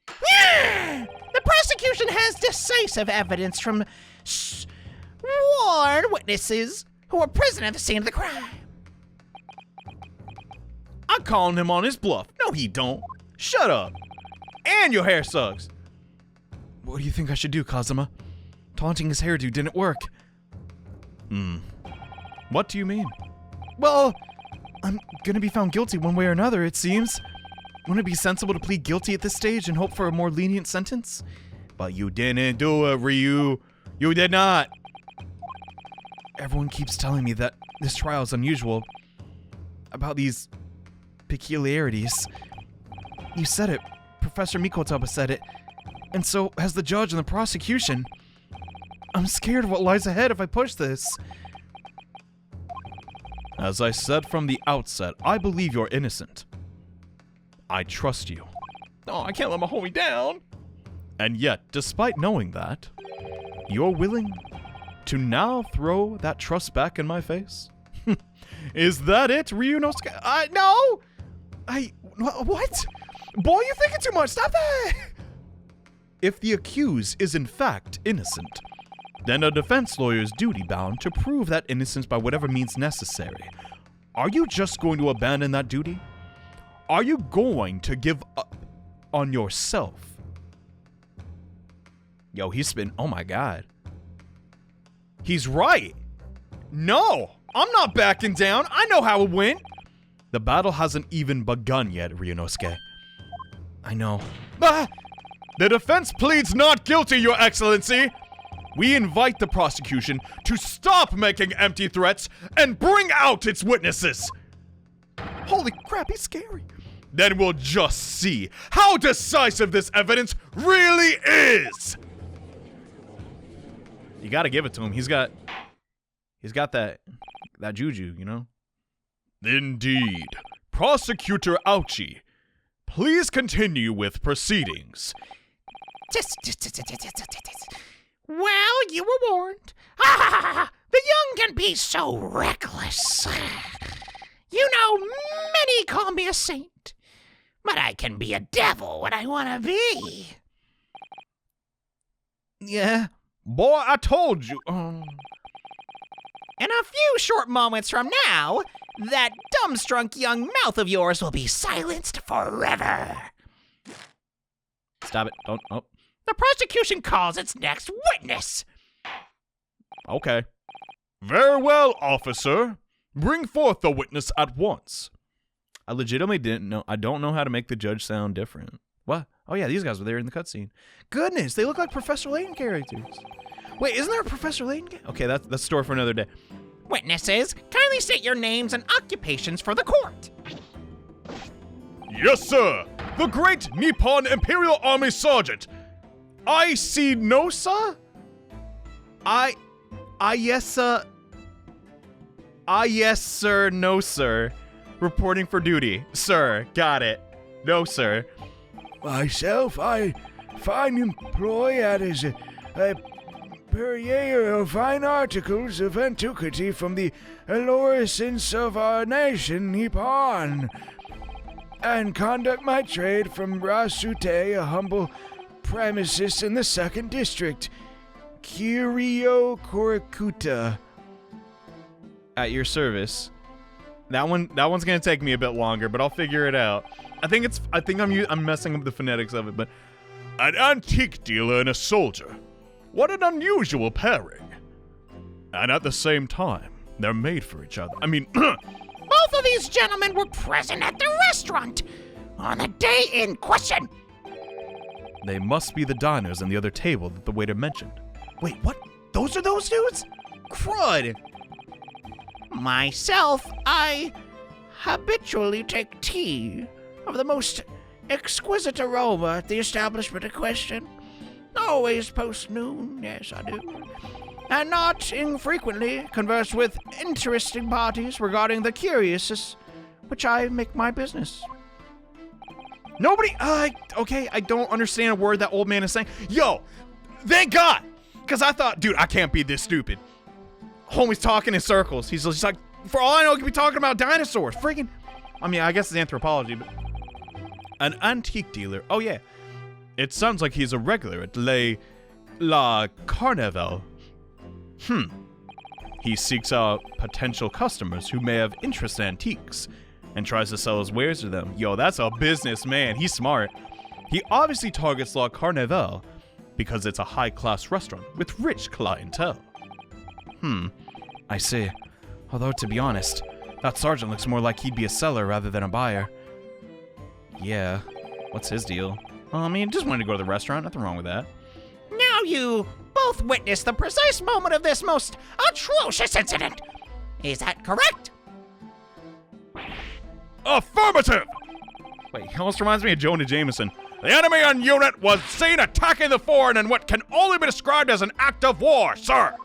the prosecution has decisive evidence from sworn witnesses who were present at the scene of the crime. I'm calling him on his bluff. No, he don't. Shut up. And your hair sucks. What do you think I should do, Kazuma? Taunting his hairdo didn't work. What do you mean? Well, I'm gonna be found guilty one way or another, it seems. Wouldn't it be sensible to plead guilty at this stage and hope for a more lenient sentence? But you didn't do it, Ryu. You did not. Everyone keeps telling me that this trial is unusual. About these peculiarities. You said it. Professor Mikotaba said it. And so has the judge and the prosecution. I'm scared of what lies ahead if I push this. As I said from the outset, I believe you're innocent. I trust you. Oh, I can't let my homie down. And yet, despite knowing that, you're willing to now throw that trust back in my face? Is that it, Ryunosuke? No! What? Boy, you're thinking too much. Stop that! If the accused is in fact innocent, then a defense lawyer is duty-bound to prove that innocence by whatever means necessary. Are you just going to abandon that duty? Are you going to give up on yourself? Yo, he's spitting. Oh my god. He's right. No, I'm not backing down. I know how it went. The battle hasn't even begun yet, Ryunosuke. I know. Ah! The defense pleads not guilty, Your Excellency. We invite the prosecution to stop making empty threats and bring out its witnesses. Holy crap, he's scary. Then we'll just see how decisive this evidence really is. You gotta give it to him. He's got that juju, you know? Indeed. Prosecutor Ouchie, please continue with proceedings. Well, you were warned. Ah, the young can be so reckless. You know, many call me a saint, but I can be a devil when I want to be. Yeah. Boy, I told you. In a few short moments from now, that dumbstrunk young mouth of yours will be silenced forever. Stop it. Don't. Oh. The prosecution calls its next witness. Okay. Very well, officer. Bring forth the witness at once. I legitimately didn't know. I don't know how to make the judge sound different. What? Oh yeah, these guys were there in the cutscene. Goodness, they look like Professor Layton characters. Wait, isn't there a Professor Layton? Okay, that's the story for another day. Witnesses, kindly state your names and occupations for the court. Yes, sir. The great Nippon Imperial Army Sergeant, Ryunosuke? Yes, sir. No, sir. Reporting for duty. Sir, got it. No, sir. Myself, I find employ as a purveyor of fine articles of antiquity from the orisons of our nation, Nippon, and conduct my trade from Ryunosuke, a humble premises in the 2nd District, Kiryo Korikuta. At your service. That one's gonna take me a bit longer, but I'll figure it out. I think I'm messing up the phonetics of it, but an antique dealer and a soldier. What an unusual pairing. And at the same time, they're made for each other. I mean, both of these gentlemen were present at the restaurant on the day in question. They must be the diners on the other table that the waiter mentioned. wait, what? Those are those dudes? Crud. Myself, I habitually take tea of the most exquisite aroma at the establishment in question. Always post-noon, yes I do. And not infrequently converse with interesting parties regarding the curious, which I make my business. Nobody, okay, I don't understand a word that old man is saying. Yo, thank God! Because I thought, dude, I can't be this stupid. Homie's talking in circles. He's just like, for all I know, he could be talking about dinosaurs. Freaking, I mean, I guess it's anthropology, but. An antique dealer, oh yeah. It sounds like he's a regular at La Carnival. He seeks out potential customers who may have interest in antiques and tries to sell his wares to them. Yo, that's a businessman. He's smart. He obviously targets La Carnival because it's a high-class restaurant with rich clientele. I see. Although, to be honest, that sergeant looks more like he'd be a seller rather than a buyer. Yeah, what's his deal? I mean, just wanted to go to the restaurant. Nothing wrong with that. Now you both witnessed the precise moment of this most atrocious incident. Is that correct? Affirmative! Wait, he almost reminds me of JohneAwesome. The enemy on unit was seen attacking the fort in what can only be described as an act of war, sir.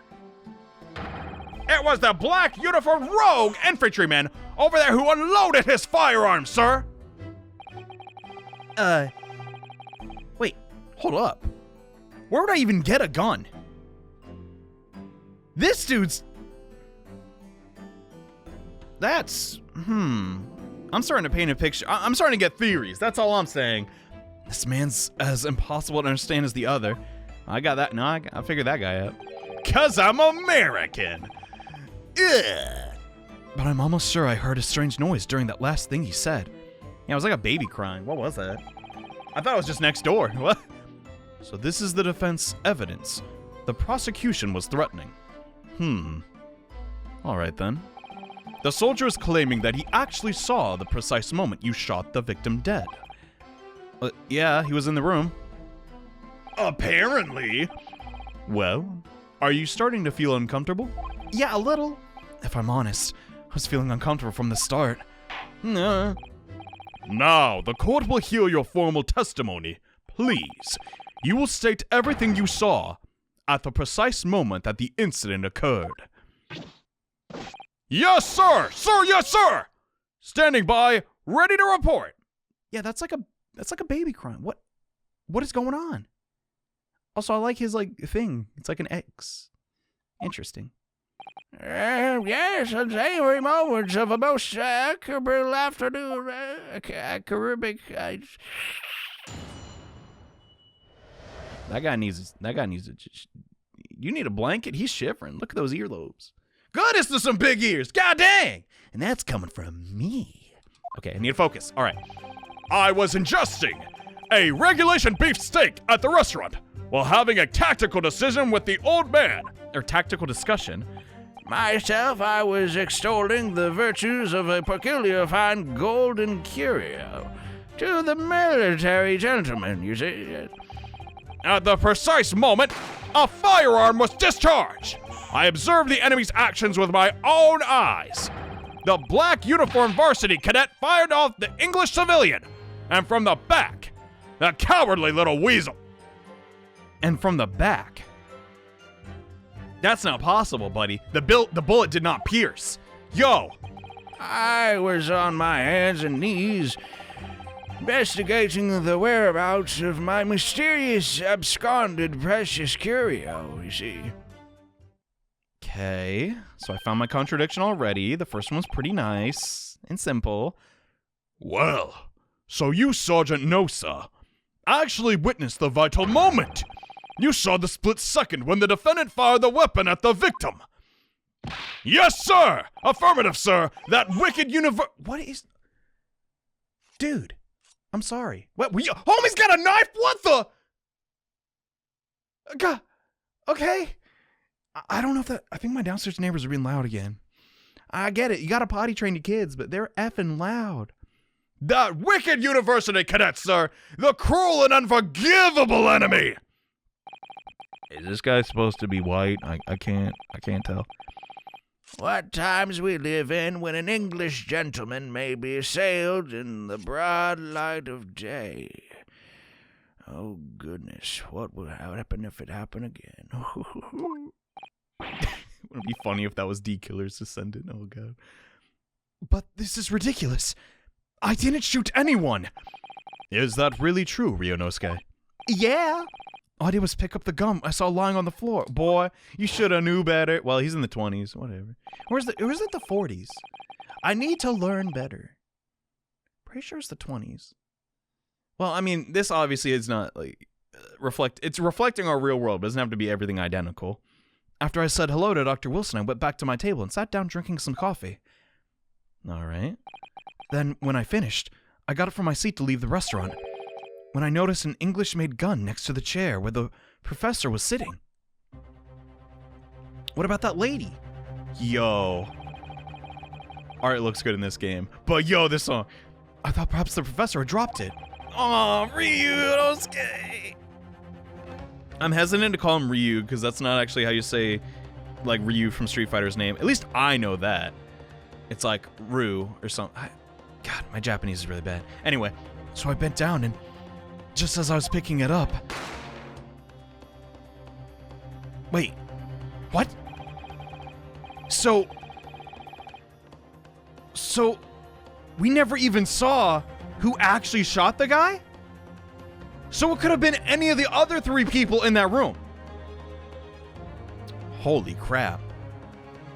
It was the black uniformed rogue infantryman over there who unloaded his firearm, sir! Wait, hold up. Where would I even get a gun? This dude's... That's... I'm starting to paint a picture. I'm starting to get theories. That's all I'm saying. This man's as impossible to understand as the other. I got that. No, I figured that guy out. 'Cause I'm American! Ugh. But I'm almost sure I heard a strange noise during that last thing he said. Yeah, it was like a baby crying. What was that? I thought it was just next door. What? So this is the defense evidence. The prosecution was threatening. All right then. The soldier is claiming that he actually saw the precise moment you shot the victim dead. Yeah, he was in the room. Apparently. Well, are you starting to feel uncomfortable? Yeah, a little. If I'm honest, I was feeling uncomfortable from the start. Now, the court will hear your formal testimony. Please, you will state everything you saw at the precise moment that the incident occurred. Yes, sir! Sir, yes, sir! Standing by, ready to report. Yeah, that's like a baby crying. What is going on? Also, I like his thing. It's like an X. Interesting. Yes, unsavory moments of a most acable afternoon. Caribbean. That guy needs to. You need a blanket? He's shivering. Look at those earlobes. Goodness, there's some big ears. God dang! And that's coming from me. Okay, I need to focus. All right. I was ingesting a regulation beef steak at the restaurant while having a tactical decision with the old man. Or tactical discussion. Myself, I was extolling the virtues of a peculiar fine golden curio to the military gentleman, you see. At the precise moment, a firearm was discharged. I observed the enemy's actions with my own eyes. The black uniformed varsity cadet fired off the English civilian, and from the back, the cowardly little weasel. And from the back? That's not possible, buddy. The bullet did not pierce. Yo! I was on my hands and knees, investigating the whereabouts of my mysterious, absconded precious curio, you see. Okay, so I found my contradiction already. The first one was pretty nice and simple. Well, so you, Sergeant Nosa, actually witnessed the vital moment. You saw the split second when the defendant fired the weapon at the victim. Yes, sir! Affirmative, sir! That wicked What is... Dude, I'm sorry. What? Homie's got a knife? What the... God, okay. I don't know if that... I think my downstairs neighbors are being loud again. I get it. You gotta potty train your kids, but they're effing loud. That wicked university cadet, sir! The cruel and unforgivable enemy! Is this guy supposed to be white? I can't tell. What times we live in when an English gentleman may be assailed in the broad light of day. Oh, goodness, what would happen if it happened again? Wouldn't it be funny if that was D Killer's descendant? Oh, God. But this is ridiculous. I didn't shoot anyone. Is that really true, Ryunosuke? Yeah. All I did was pick up the gum I saw lying on the floor. Boy, you should have knew better. Well, he's in the 20s, whatever. Or is it the 40s? I need to learn better. Pretty sure it's the 20s. Well, I mean, this obviously is not it's reflecting our real world. It doesn't have to be everything identical. After I said hello to Dr. Wilson, I went back to my table and sat down drinking some coffee. All right. Then, when I finished, I got up from my seat to leave the restaurant when I noticed an English-made gun next to the chair where the professor was sitting. What about that lady? Yo. Art looks good in this game. But yo, this song. I thought perhaps the professor had dropped it. Oh, Ryunosuke. I'm hesitant to call him Ryu because that's not actually how you say like Ryu from Street Fighter's name. At least I know that. It's like Ru or something. God, my Japanese is really bad. Anyway, so I bent down and just as I was picking it up... Wait. What? So, we never even saw who actually shot the guy? So it could have been any of the other 3 people in that room. Holy crap.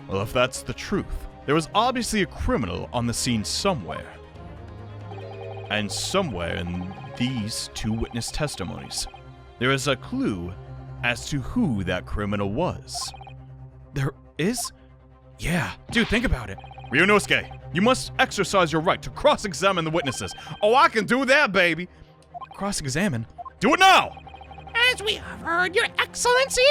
Well, if that's the truth, there was obviously a criminal on the scene somewhere. And somewhere in these 2 witness testimonies, there is a clue as to who that criminal was. There is? Yeah, dude, think about it. Ryunosuke, you must exercise your right to cross-examine the witnesses. Oh, I can do that, baby. Cross-examine? Do it now! As we have heard, Your Excellency,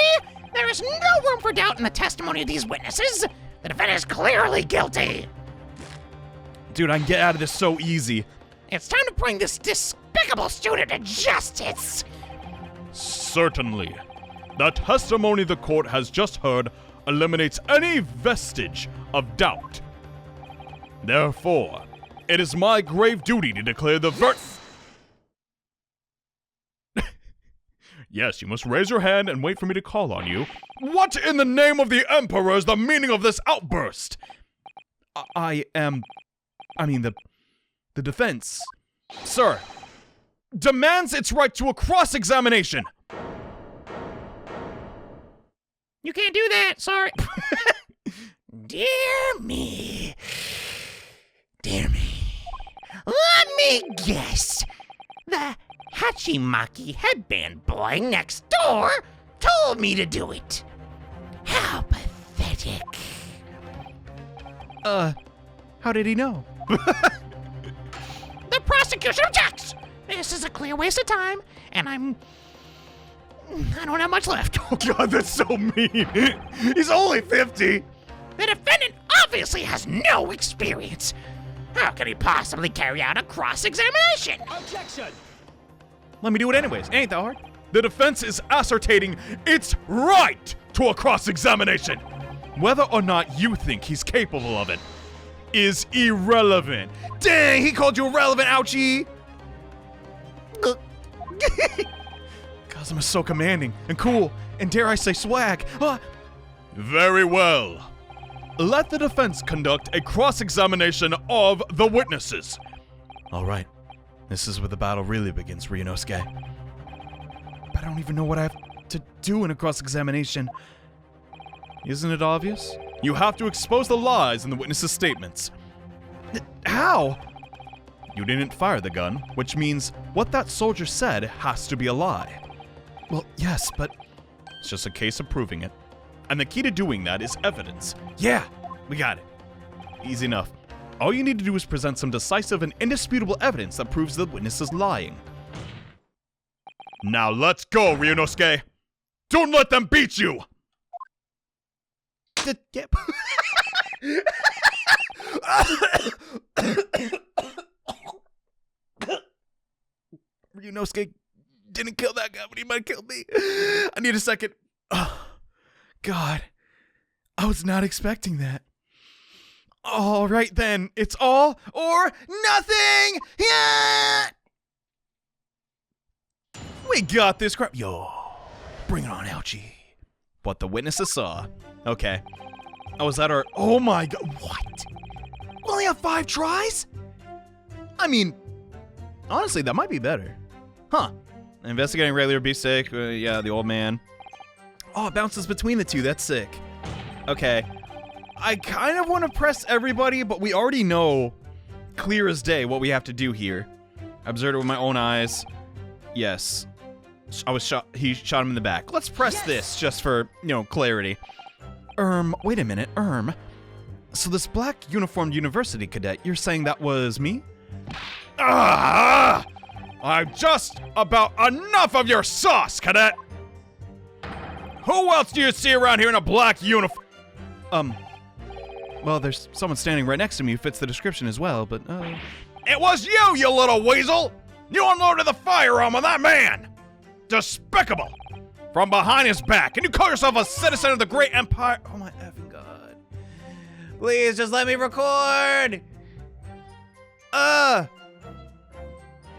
there is no room for doubt in the testimony of these witnesses. The defendant is clearly guilty. Dude, I can get out of this so easy. It's time to bring this despicable student to justice. Certainly. The testimony the court has just heard eliminates any vestige of doubt. Therefore, it is my grave duty to declare the Yes, you must raise your hand and wait for me to call on you. What in the name of the Emperor is the meaning of this outburst? The defense, sir, demands its right to a cross-examination. You can't do that, sorry. Dear me. Dear me. Let me guess. The Hachimaki headband boy next door told me to do it. How pathetic. How did he know? The prosecution objects. This is a clear waste of time, and I don't have much left. Oh god, that's so mean. He's only 50. The defendant obviously has no experience. How can he possibly carry out a cross-examination? Objection! Let me do it anyways. Ain't that hard? The defense is ascertaining its right to a cross-examination. Whether or not you think he's capable of it is irrelevant. Dang, he called you irrelevant, ouchie! Cause I'm so commanding and cool and dare I say swag. Very well. Let the defense conduct a cross-examination of the witnesses. All right, this is where the battle really begins, Ryunosuke. But I don't even know what I have to do in a cross-examination. Isn't it obvious? You have to expose the lies in the witnesses' statements. How? You didn't fire the gun, which means what that soldier said has to be a lie. Well, yes, but It's just a case of proving it. And the key to doing that is evidence. yeah, we got it. Easy enough. All you need to do is present some decisive and indisputable evidence that proves the witness is lying. Now let's go, Ryunosuke! Don't let them beat you! Yep. Ryunosuke didn't kill that guy, but he might have killed me. I need a second. Oh, God. I was not expecting that. All right, then. It's all or nothing! Yeah! We got this crap. Yo, bring it on, ouchie. What the witnesses saw. Okay. Oh, is that our... Oh my God. What? We only have 5 tries? I mean, honestly, that might be better. Huh. Investigating regular beefsteak. Yeah, the old man. Oh, it bounces between the two. That's sick. Okay. I kind of want to press everybody, but we already know clear as day what we have to do here. I observed it with my own eyes. Yes. I was shot. He shot him in the back. Let's press this just for, clarity. Wait a minute. So this black uniformed university cadet, you're saying that was me? I'm just about enough of your sauce, cadet! Who else do you see around here in a black uniform? Well, there's someone standing right next to me who fits the description as well, but, It was you, you little weasel! You unloaded the firearm on that man! Despicable! From behind his back, and you call yourself a citizen of the great empire? oh my effing God. Please, just let me record!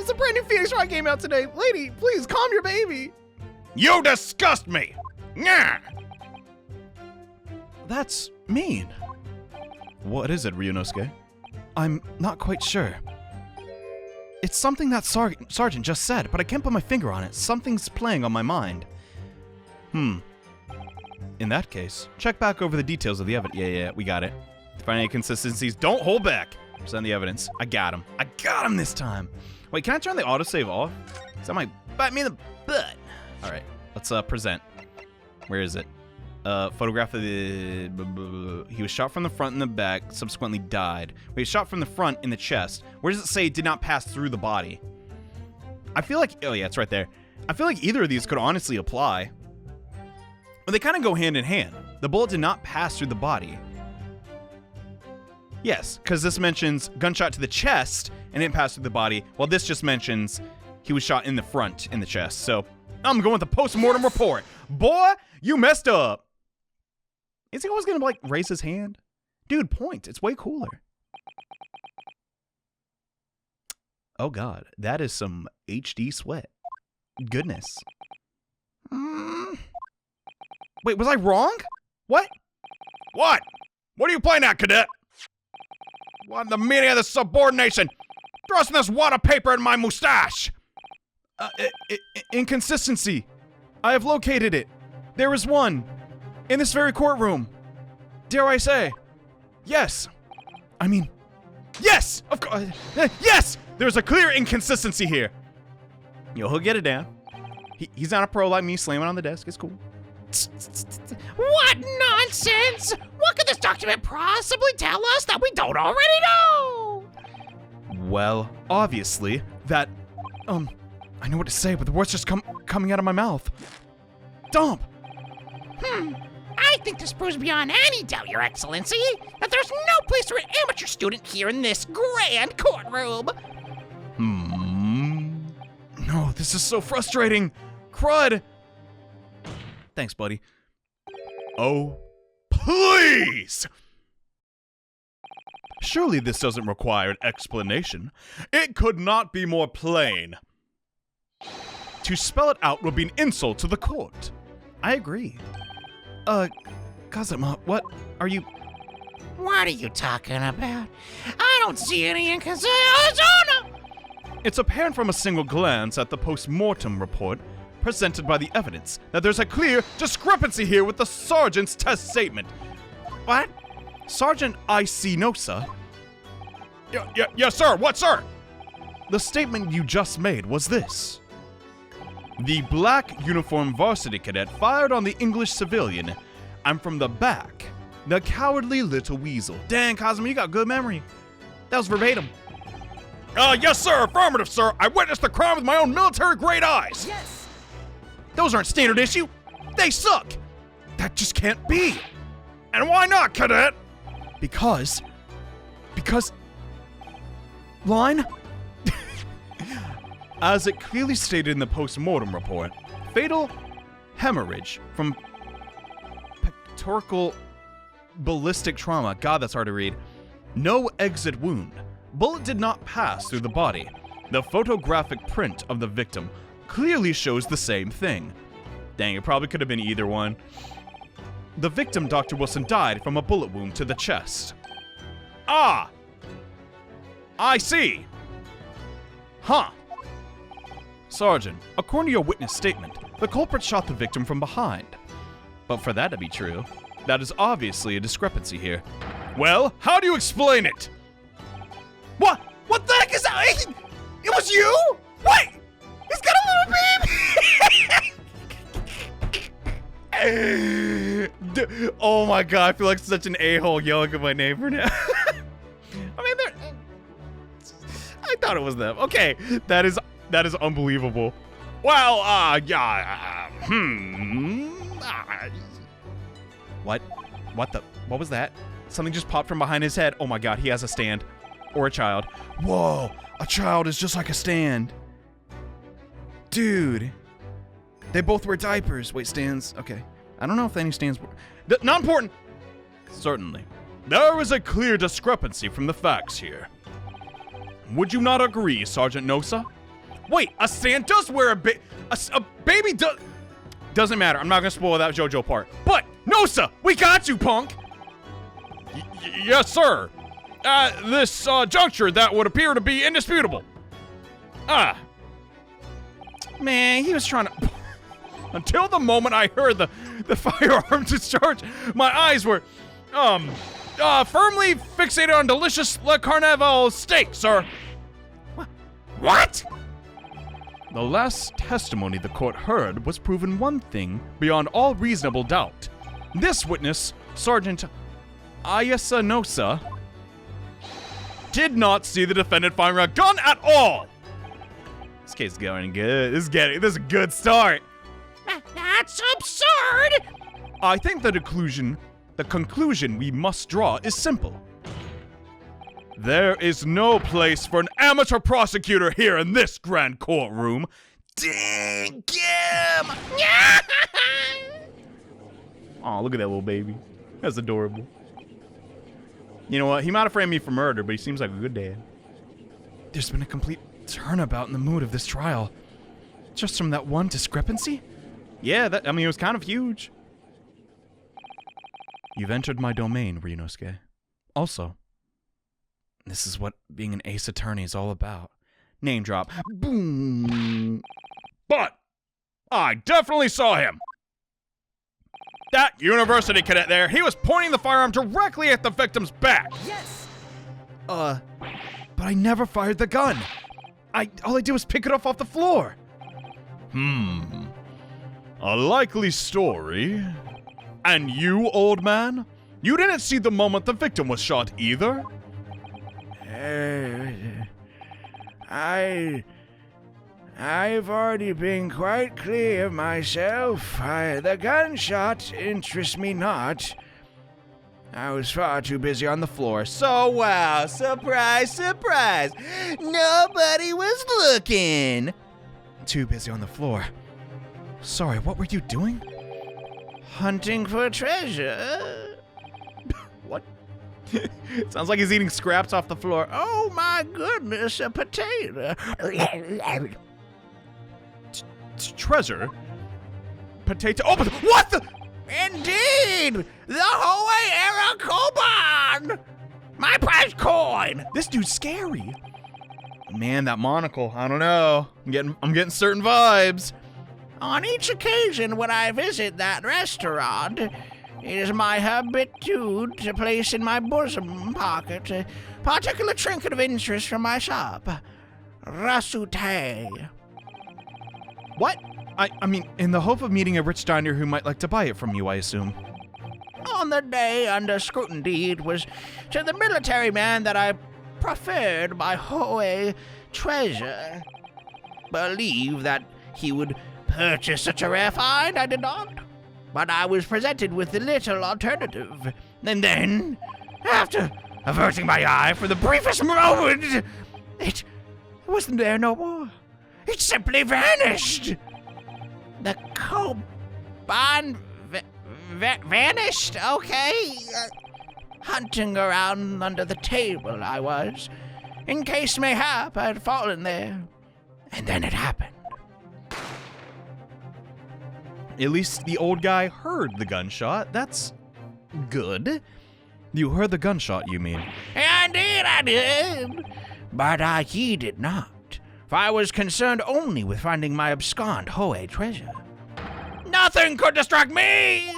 It's a brand new Phoenix Wright game out today. Lady, please, calm your baby. You disgust me! Nyah! That's mean. What is it, Ryunosuke? I'm not quite sure. It's something that Sergeant just said, but I can't put my finger on it. Something's playing on my mind. In that case, check back over the details of the evidence. Yeah, we got it. Find any inconsistencies, don't hold back. Present the evidence. I got him. I got him this time. Wait, can I turn the autosave off? That might bite me in the butt. All right, let's present. Where is it? Photograph of the... He was shot from the front and the back, subsequently died. He was shot from the front in the chest. Where does it say it did not pass through the body? I feel like... Oh, yeah, it's right there. I feel like either of these could honestly apply. But they kind of go hand in hand. The bullet did not pass through the body. Yes, because this mentions gunshot to the chest and didn't pass through the body, while this just mentions he was shot in the front in the chest. So, I'm going with the post-mortem report. Boy, you messed up. Is he always gonna, like, raise his hand? Dude, point. It's way cooler. Oh, God. That is some HD sweat. Goodness. Wait, was I wrong? What? What? What are you playing at, cadet? What the meaning of this subordination? Thrusting this wad of paper in my mustache! Inconsistency. I have located it. There is one. In this very courtroom. Dare I say? Yes. I mean, yes! Of course. Yes! There's a clear inconsistency here. Yo, he'll get it down. He's not a pro like me slamming on the desk. It's cool. What nonsense! What could this document possibly tell us that we don't already know? Well, obviously, that, I know what to say, but the words just coming out of my mouth. Dump! I think this proves beyond any doubt, Your Excellency, that there's no place for an amateur student here in this grand courtroom. No, this is so frustrating. Crud! Thanks, buddy. Oh, please! Surely this doesn't require an explanation. It could not be more plain. To spell it out would be an insult to the court. I agree. Kazuma, what are you... What are you talking about? I don't see any inconsistencies. It's apparent from a single glance at the post-mortem report presented by the evidence that there's a clear discrepancy here with the sergeant's test statement. What? Sergeant I.C. Nosa? Yes, sir. What, sir? The statement you just made was this. The black uniformed varsity cadet fired on the English civilian, and from the back, the cowardly little weasel. Dang, Kazuma, you got good memory. That was verbatim. Yes, sir. Affirmative, sir. I witnessed the crime with my own military-grade eyes. Yes. Those aren't standard issue. They suck. That just can't be. And why not, cadet? Because... Line? As it clearly stated in the post-mortem report, fatal hemorrhage from pectoral ballistic trauma. God, that's hard to read. No exit wound. Bullet did not pass through the body. The photographic print of the victim clearly shows the same thing. Dang, it probably could have been either one. The victim, Dr. Wilson, died from a bullet wound to the chest. Ah! I see. Huh. Sergeant, according to your witness statement, the culprit shot the victim from behind. But for that to be true, that is obviously a discrepancy here. Well, how do you explain it? What? What the heck is that? It was you? Wait! He's got a little baby! Oh my god, I feel like such an a-hole yelling at my neighbor now. I mean, I thought it was them. Okay, that is unbelievable. Well, What was that? Something just popped from behind his head. Oh my god, he has a stand. Or a child. Whoa, a child is just like a stand. Dude. They both wear diapers. Wait, stands. Okay. I don't know if any stands were. Not important. Certainly. There is a clear discrepancy from the facts here. Would you not agree, Sergeant Nosa? Wait, a stand does wear a baby doesn't matter. I'm not gonna spoil that JoJo part. But Nosa, we got you, punk. Yes, sir. At this juncture, that would appear to be indisputable. Man, he was trying to... Until the moment I heard the firearm discharge, my eyes were, firmly fixated on delicious Le Carnival steak, sir. What? The last testimony the court heard was proven one thing beyond all reasonable doubt. This witness, Sergeant Ayasanosa, did not see the defendant firing a gun at all. This case is going good. This is a good start. That's absurd! I think the conclusion we must draw is simple. There is no place for an amateur prosecutor here in this grand courtroom. Dang him! Oh, look at that little baby. That's adorable. You know what? He might have framed me for murder, but he seems like a good dad. There's been a complete turnabout in the mood of this trial. Just from that one discrepancy? Yeah, it was kind of huge. You've entered my domain, Ryunosuke. Also, this is what being an ace attorney is all about. Name drop. Boom. But I definitely saw him. That university cadet there, he was pointing the firearm directly at the victim's back. But But I never fired the gun. All I did was pick it off the floor. A likely story. And you, old man? You didn't see the moment the victim was shot either? I've already been quite clear myself. The gunshot interests me not. I was far too busy on the floor. So, wow, surprise, surprise. Nobody was looking. Too busy on the floor. Sorry, what were you doing? Hunting for treasure. What? Sounds like he's eating scraps off the floor. Oh my goodness, a potato. Treasure? Potato? Oh, but what the? Indeed! The Hoei Era Koban! My prize coin! This dude's scary. Man, that monocle, I don't know. I'm getting certain vibes. On each occasion when I visit that restaurant, it is my habitude to place in my bosom pocket a particular trinket of interest from my shop. Rasute. What? I mean, in the hope of meeting a rich diner who might like to buy it from you, I assume. On the day under scrutiny, it was to the military man that I preferred my Hoei treasure. Believe that he would purchase such a rare find, I did not. But I was presented with the little alternative. And then, after averting my eye for the briefest moment, it wasn't there no more. It simply vanished. The Koban vanished, okay? Hunting around under the table I was, in case mayhap I had fallen there. And then it happened. At least the old guy heard the gunshot. That's good. You heard the gunshot, you mean? Indeed I did. But I heeded not, for I was concerned only with finding my abscond Hoei treasure. Nothing could distract me!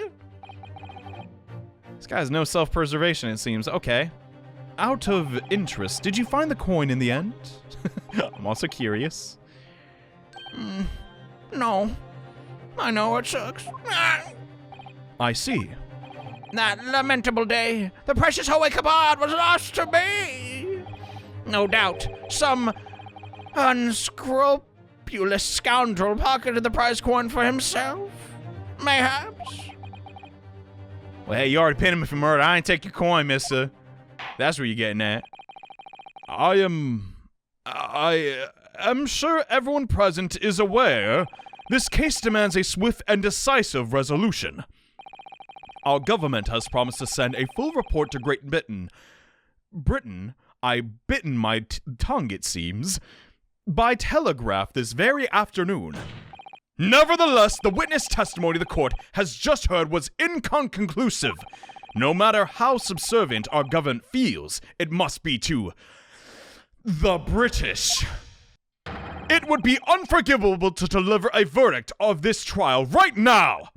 This guy has no self-preservation, it seems. Okay. Out of interest, did you find the coin in the end? I'm also curious. No. I know it sucks. I see. That lamentable day, the precious Hoei kabod was lost to me. No doubt, some unscrupulous scoundrel pocketed the prize coin for himself. Mayhaps. Well, hey, you already pinned him for murder. I ain't take your coin, mister. That's where you're getting at. I am sure everyone present is aware this case demands a swift and decisive resolution. Our government has promised to send a full report to Great Britain. I bitten my tongue, it seems, by telegraph this very afternoon. Nevertheless, the witness testimony the court has just heard was inconclusive. No matter how subservient our government feels, it must be to the British. It would be unforgivable to deliver a verdict of this trial right now.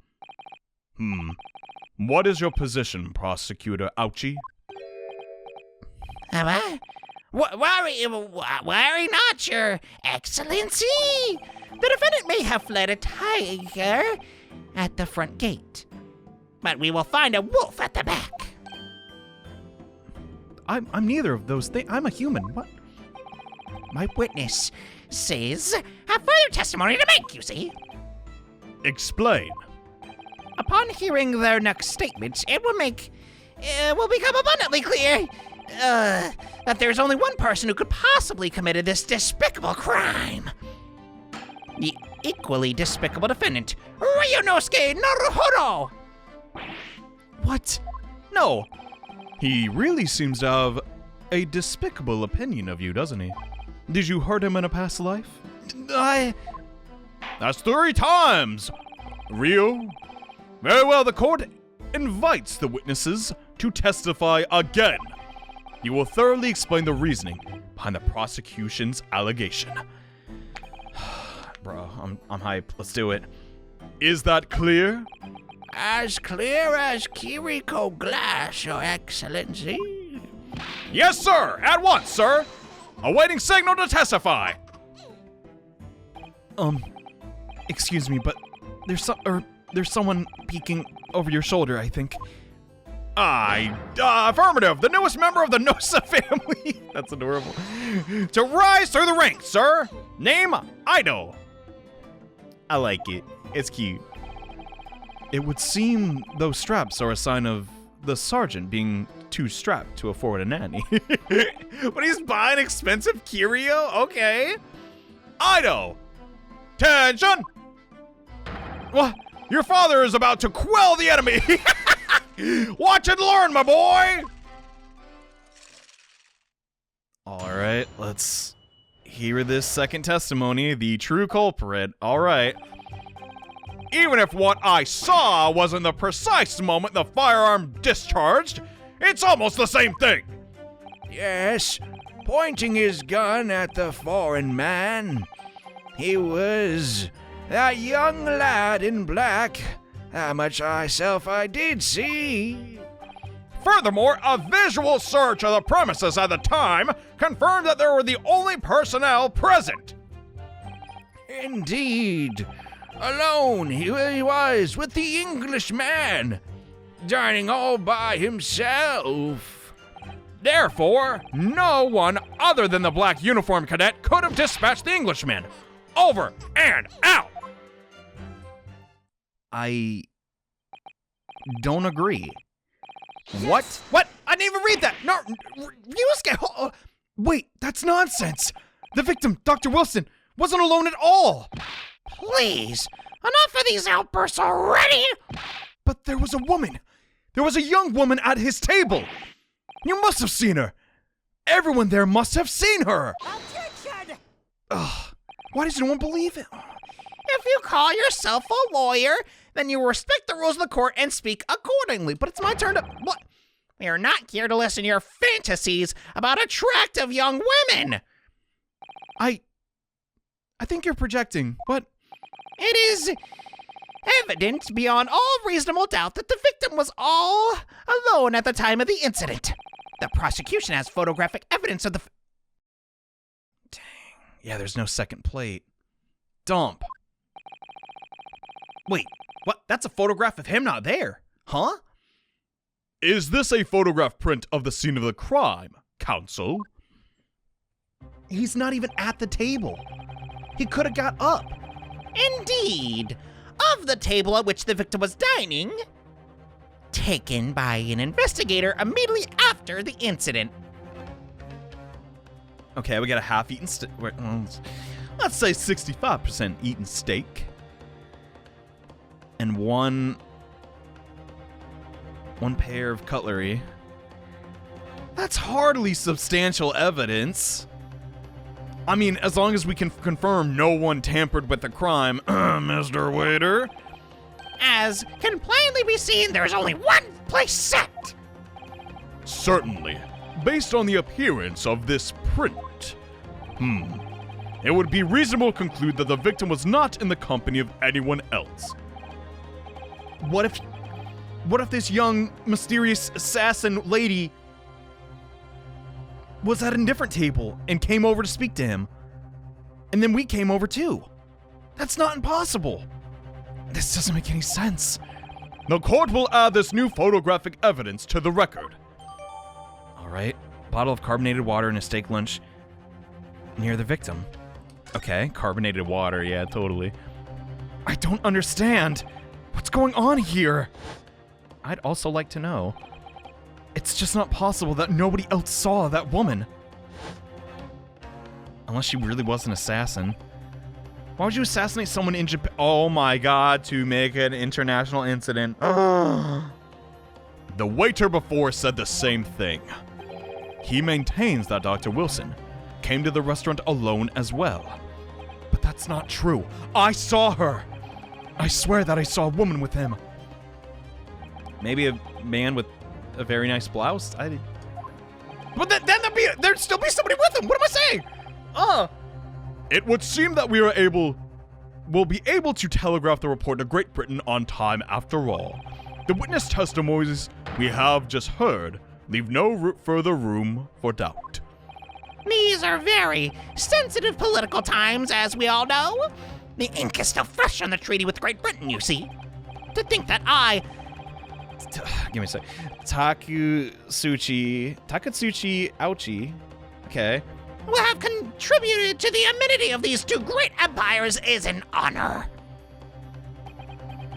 What is your position, Prosecutor Ouchie? Worry not, Your Excellency. The defendant may have fled a tiger at the front gate, but we will find a wolf at the back. I'm neither of those things. I'm a human. What? My witness says have further testimony to make, you see. Explain. Upon hearing their next statements, it will become abundantly clear that there's only one person who could possibly committed this despicable crime. The equally despicable defendant, Ryunosuke Naruhodo. What? No. He really seems to have a despicable opinion of you, doesn't he? Did you hurt him in a past life? That's 3 times! Ryo? Very well, the court invites the witnesses to testify again. You will thoroughly explain the reasoning behind the prosecution's allegation. Bro, I'm hyped. Let's do it. Is that clear? As clear as Kiriko glass, Your Excellency. Yes, sir! At once, sir! Awaiting signal to testify! Excuse me, but there's someone peeking over your shoulder, I think. Affirmative! The newest member of the Nosa family! That's adorable. To rise through the ranks, sir! Name, Ido. I like it. It's cute. It would seem those straps are a sign of the sergeant being too strapped to afford a nanny. But he's buying expensive curio? Okay. Ido! Tension! What? Your father is about to quell the enemy! Watch and learn, my boy! Alright, let's hear this second testimony. The true culprit. Alright. Even if what I saw wasn't the precise moment the firearm discharged, it's almost the same thing. Yes, pointing his gun at the foreign man. He was that young lad in black. How much I did see. Furthermore, a visual search of the premises at the time confirmed that there were the only personnel present. Indeed. Alone he was with the Englishman, dining all by himself. Therefore, no one other than the black uniform cadet could have dispatched the Englishman. Over and out! I don't agree. What? What? I didn't even read that! No, Ryusuke! Wait, that's nonsense! The victim, Dr. Wilson, wasn't alone at all! Please, enough of these outbursts already! But there was a woman. There was a young woman at his table. You must have seen her. Everyone there must have seen her. Objection! Ugh, why does no one believe it? If you call yourself a lawyer, then you respect the rules of the court and speak accordingly. But it's my turn to... What? We are not here to listen to your fantasies about attractive young women. I think you're projecting. What? It is evident beyond all reasonable doubt that the victim was all alone at the time of the incident. The prosecution has photographic evidence of the... Dang. Yeah, there's no second plate. Dump. Wait, what? That's a photograph of him not there. Huh? Is this a photograph print of the scene of the crime, counsel? He's not even at the table. He could have got up. Indeed, of the table at which the victim was dining, taken by an investigator immediately after the incident. Okay, we got a half-eaten let's say 65% eaten steak. And one pair of cutlery. That's hardly substantial evidence. I mean, as long as we can confirm no one tampered with the crime, Mr. Waiter. As can plainly be seen, there is only one place set. Certainly. Based on the appearance of this print. It would be reasonable to conclude that the victim was not in the company of anyone else. What if this young, mysterious assassin lady was at a different table and came over to speak to him? And then we came over too. That's not impossible. This doesn't make any sense. The court will add this new photographic evidence to the record. All right, bottle of carbonated water and a steak lunch near the victim. Okay, carbonated water, yeah, totally. I don't understand. What's going on here? I'd also like to know. It's just not possible that nobody else saw that woman. Unless she really was an assassin. Why would you assassinate someone in Japan? Oh my god, to make an international incident. The waiter before said the same thing. He maintains that Dr. Wilson came to the restaurant alone as well. But that's not true. I saw her. I swear that I saw a woman with him. Maybe a man with a very nice blouse? But then there'd still be somebody with him. What am I saying? It would seem that will be able to telegraph the report to Great Britain on time after all. The witness testimonies we have just heard leave no further room for doubt. These are very sensitive political times, as we all know. The ink is still fresh on the treaty with Great Britain, you see. To think that Give me a sec. Takatsuchi Ouchi. Okay. will have contributed to the amenity of these two great empires is an honor.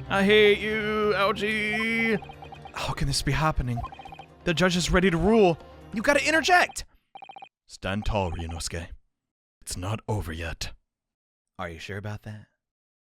I hate you, Ouchi. How can this be happening? The judge is ready to rule. You gotta interject. Stand tall, Ryunosuke. It's not over yet. Are you sure about that?